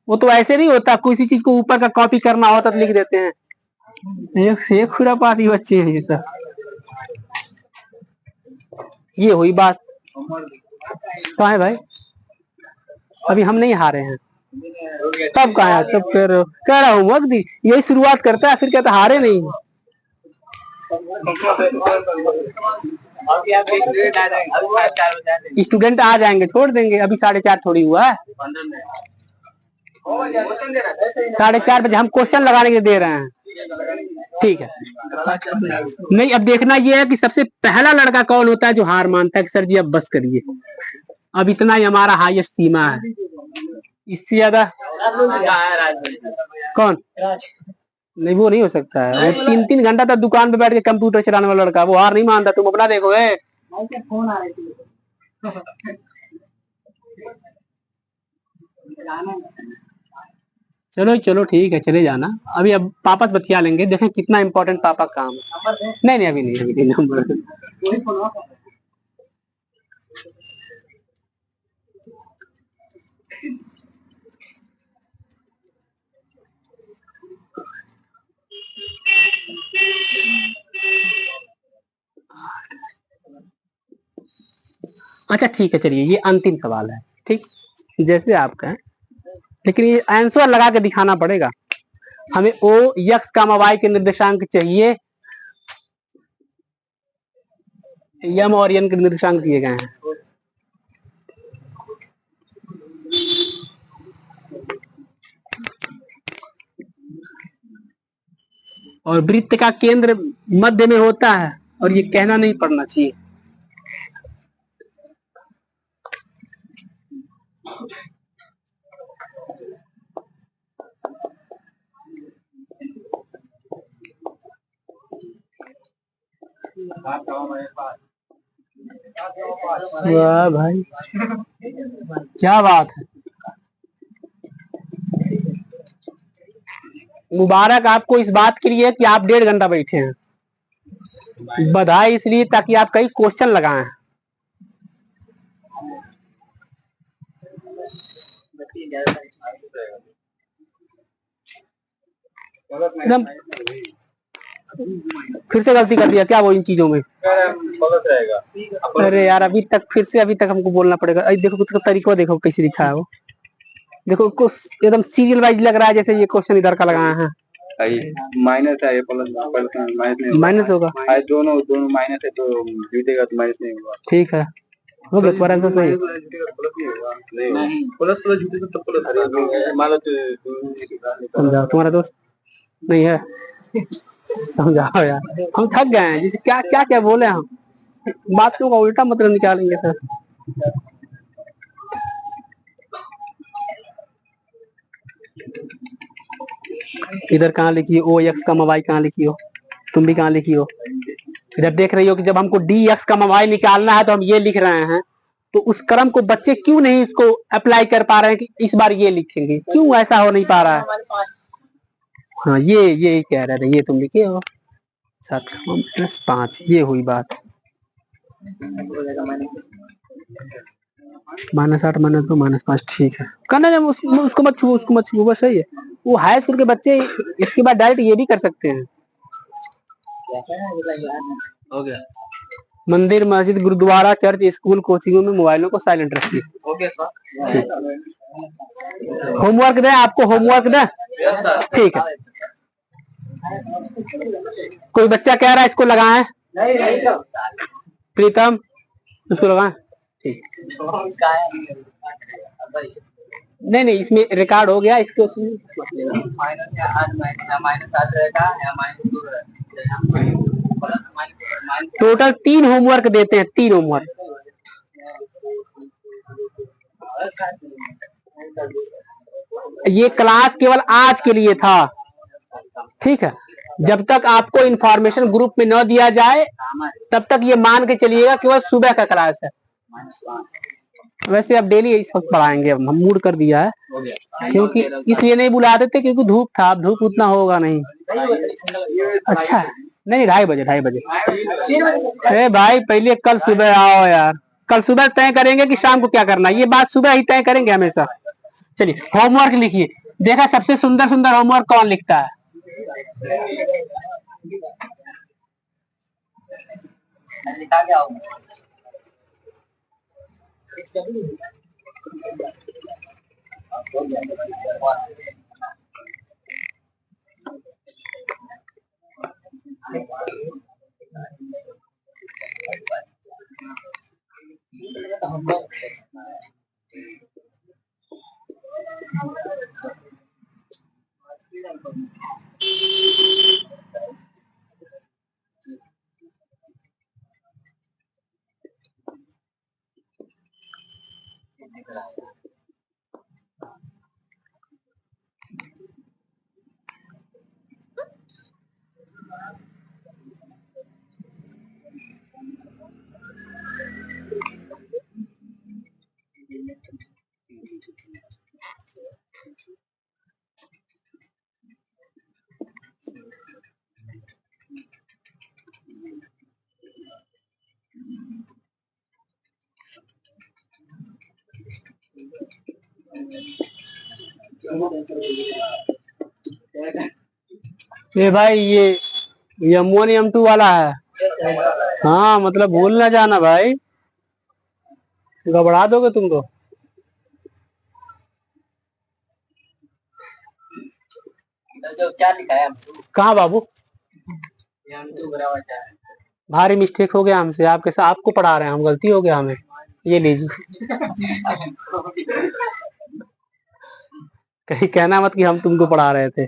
वो तो ऐसे नहीं होता, किसी चीज को ऊपर का कॉपी करना होता तो लिख देते हैं। एक खुरापाती बच्चे हैं ये सब। ये हुई बात। कहाँ है भाई? अभी हम नहीं हारे हैं। तब कहा है? तब फिर कह रहा हूँ वक्त दी, यही शुरुआत करता है फिर कहता हारे नहीं। स्टूडेंट आ जाएंगे, छोड़ देंगे। अभी 4:30 थोड़ी हुआ है, 4:30 बजे हम क्वेश्चन लगाने के दे रहे हैं। ठीक है, नहीं अब देखना ये है कि सबसे पहला लड़का कौन होता है जो हार मानता है कि सर जी अब बस करिए, अब इतना ही हमारा हाईएस्ट सीमा है, इससे ज्यादा कौन? नहीं वो नहीं हो सकता है। वो 3-3 घंटा तक दुकान पे बैठ के कंप्यूटर चलाने वाला लड़का, वो हार नहीं मानता। तुम अपना देखो। चलो चलो ठीक है, चले जाना। अभी अब पापा से बतिया लेंगे, देखें कितना इम्पोर्टेंट पापा काम है। नहीं अभी नहीं नंबर। अच्छा ठीक है, चलिए ये अंतिम सवाल है, ठीक जैसे आपका है, लेकिन ये आंसर लगा के दिखाना पड़ेगा हमें। ओ यक्स कामा वाई के निर्देशांक चाहिए, यम और एन के निर्देशांक दिए गए हैं। और वृत्त का केंद्र मध्य में होता है, और ये कहना नहीं पड़ना चाहिए। वाह भाई क्या बात है, मुबारक आपको इस बात के लिए कि आप 1.5 घंटा बैठे हैं। बधाई इसलिए ताकि आप कई क्वेश्चन लगाएं। एकदम फिर से गलती कर दिया क्या वो इन चीजों में? अरे यार अभी तक हमको बोलना पड़ेगा। देखो कुछ तरीका देखो कैसे लिखा है वो, देखो एकदम सीरियल वाइज लग रहा है, जैसे ये क्वेश्चन इधर का लगाया है। माइनस है, प्लस माइनस होगा, दोनों माइनस है तो जीतेगा तो माइनस नहीं होगा। ठीक है, हो गया तुम्हारा आंसर सही। प्लस जीतेगा तो प्लस, समझाओ तुम्हारा दोस्त नहीं है। समझाओ यार, हम थक गए हैं। जैसे क्या क्या क्या बोले हम, बातों का उल्टा मतलब निकालेंगे सर। इधर कहाँ लिखी हो? ओ एक्स का वाई कहाँ लिखी हो? तुम भी कहाँ लिखी हो? इधर देख रही हो कि जब हमको डी एक्स का वाई निकालना है तो हम ये लिख रहे हैं, तो उस क्रम को बच्चे क्यों नहीं इसको अप्लाई कर पा रहे हैं कि इस बार ये लिखेंगे, क्यों ऐसा हो नहीं पा रहा है? हाँ ये कह रहे थे, ये तुम लिखे हो 7 - 5, ये हुई बात। -8 -2 -5 ठीक है, करना जब उसको मत छुओ, उसको मत छुओ, बस सही है। वो हाई स्कूल के बच्चे इसके बाद डायरेक्ट ये भी कर सकते हैं। हो गया। मंदिर, मस्जिद, गुरुद्वारा, चर्च, स्कूल, कोचिंगों में मोबाइलों को साइलेंट रखिए। Okay sir. होमवर्क दे आपको, होमवर्क दे? ठीक है। कोई बच्चा कह रहा है इसको लगाएं? नहीं प्रीतम इसको लगाएं। ठीक। इसका है नहीं नहीं, इसमें रिकॉर्ड हो गया, इसको माइनस या माइनस 7 रहेगा या माइनस 2 रहेगा। टोटल 3 होमवर्क देते हैं, 3 होमवर्क। ये क्लास केवल आज के लिए था, ठीक है। जब तक आपको इंफॉर्मेशन ग्रुप में न दिया जाए तब तक ये मान के चलिएगा केवल सुबह का क्लास है। वैसे अब डेली इस वक्त पढ़ाएंगे, अब हम मूड कर दिया है, क्योंकि इसलिए नहीं बुलाते थे क्योंकि धूप था, अब धूप उतना होगा नहीं। अच्छा है, नहीं 2:30 बजे, 2:30 बजे। भाई पहले कल सुबह आओ यार, कल सुबह तय करेंगे कि शाम को क्या करना है, ये बात सुबह ही तय करेंगे हमेशा। चलिए होमवर्क लिखिए, देखा सबसे सुंदर सुंदर होमवर्क कौन लिखता है। लिखा क्या हो ये भाई ये M1 M2 वाला है। हाँ मतलब भूल ना जाना भाई, घबरा दोगे तुम तो। जो क्या लिखा है कहाँ बाबू, बराबर क्या है भारी मिस्टेक हो गया हमसे, आपके साथ आपको पढ़ा रहे हैं हम, गलती हो गया हमें। ये लीजिए, कहीं कहना मत कि हम तुमको पढ़ा रहे थे।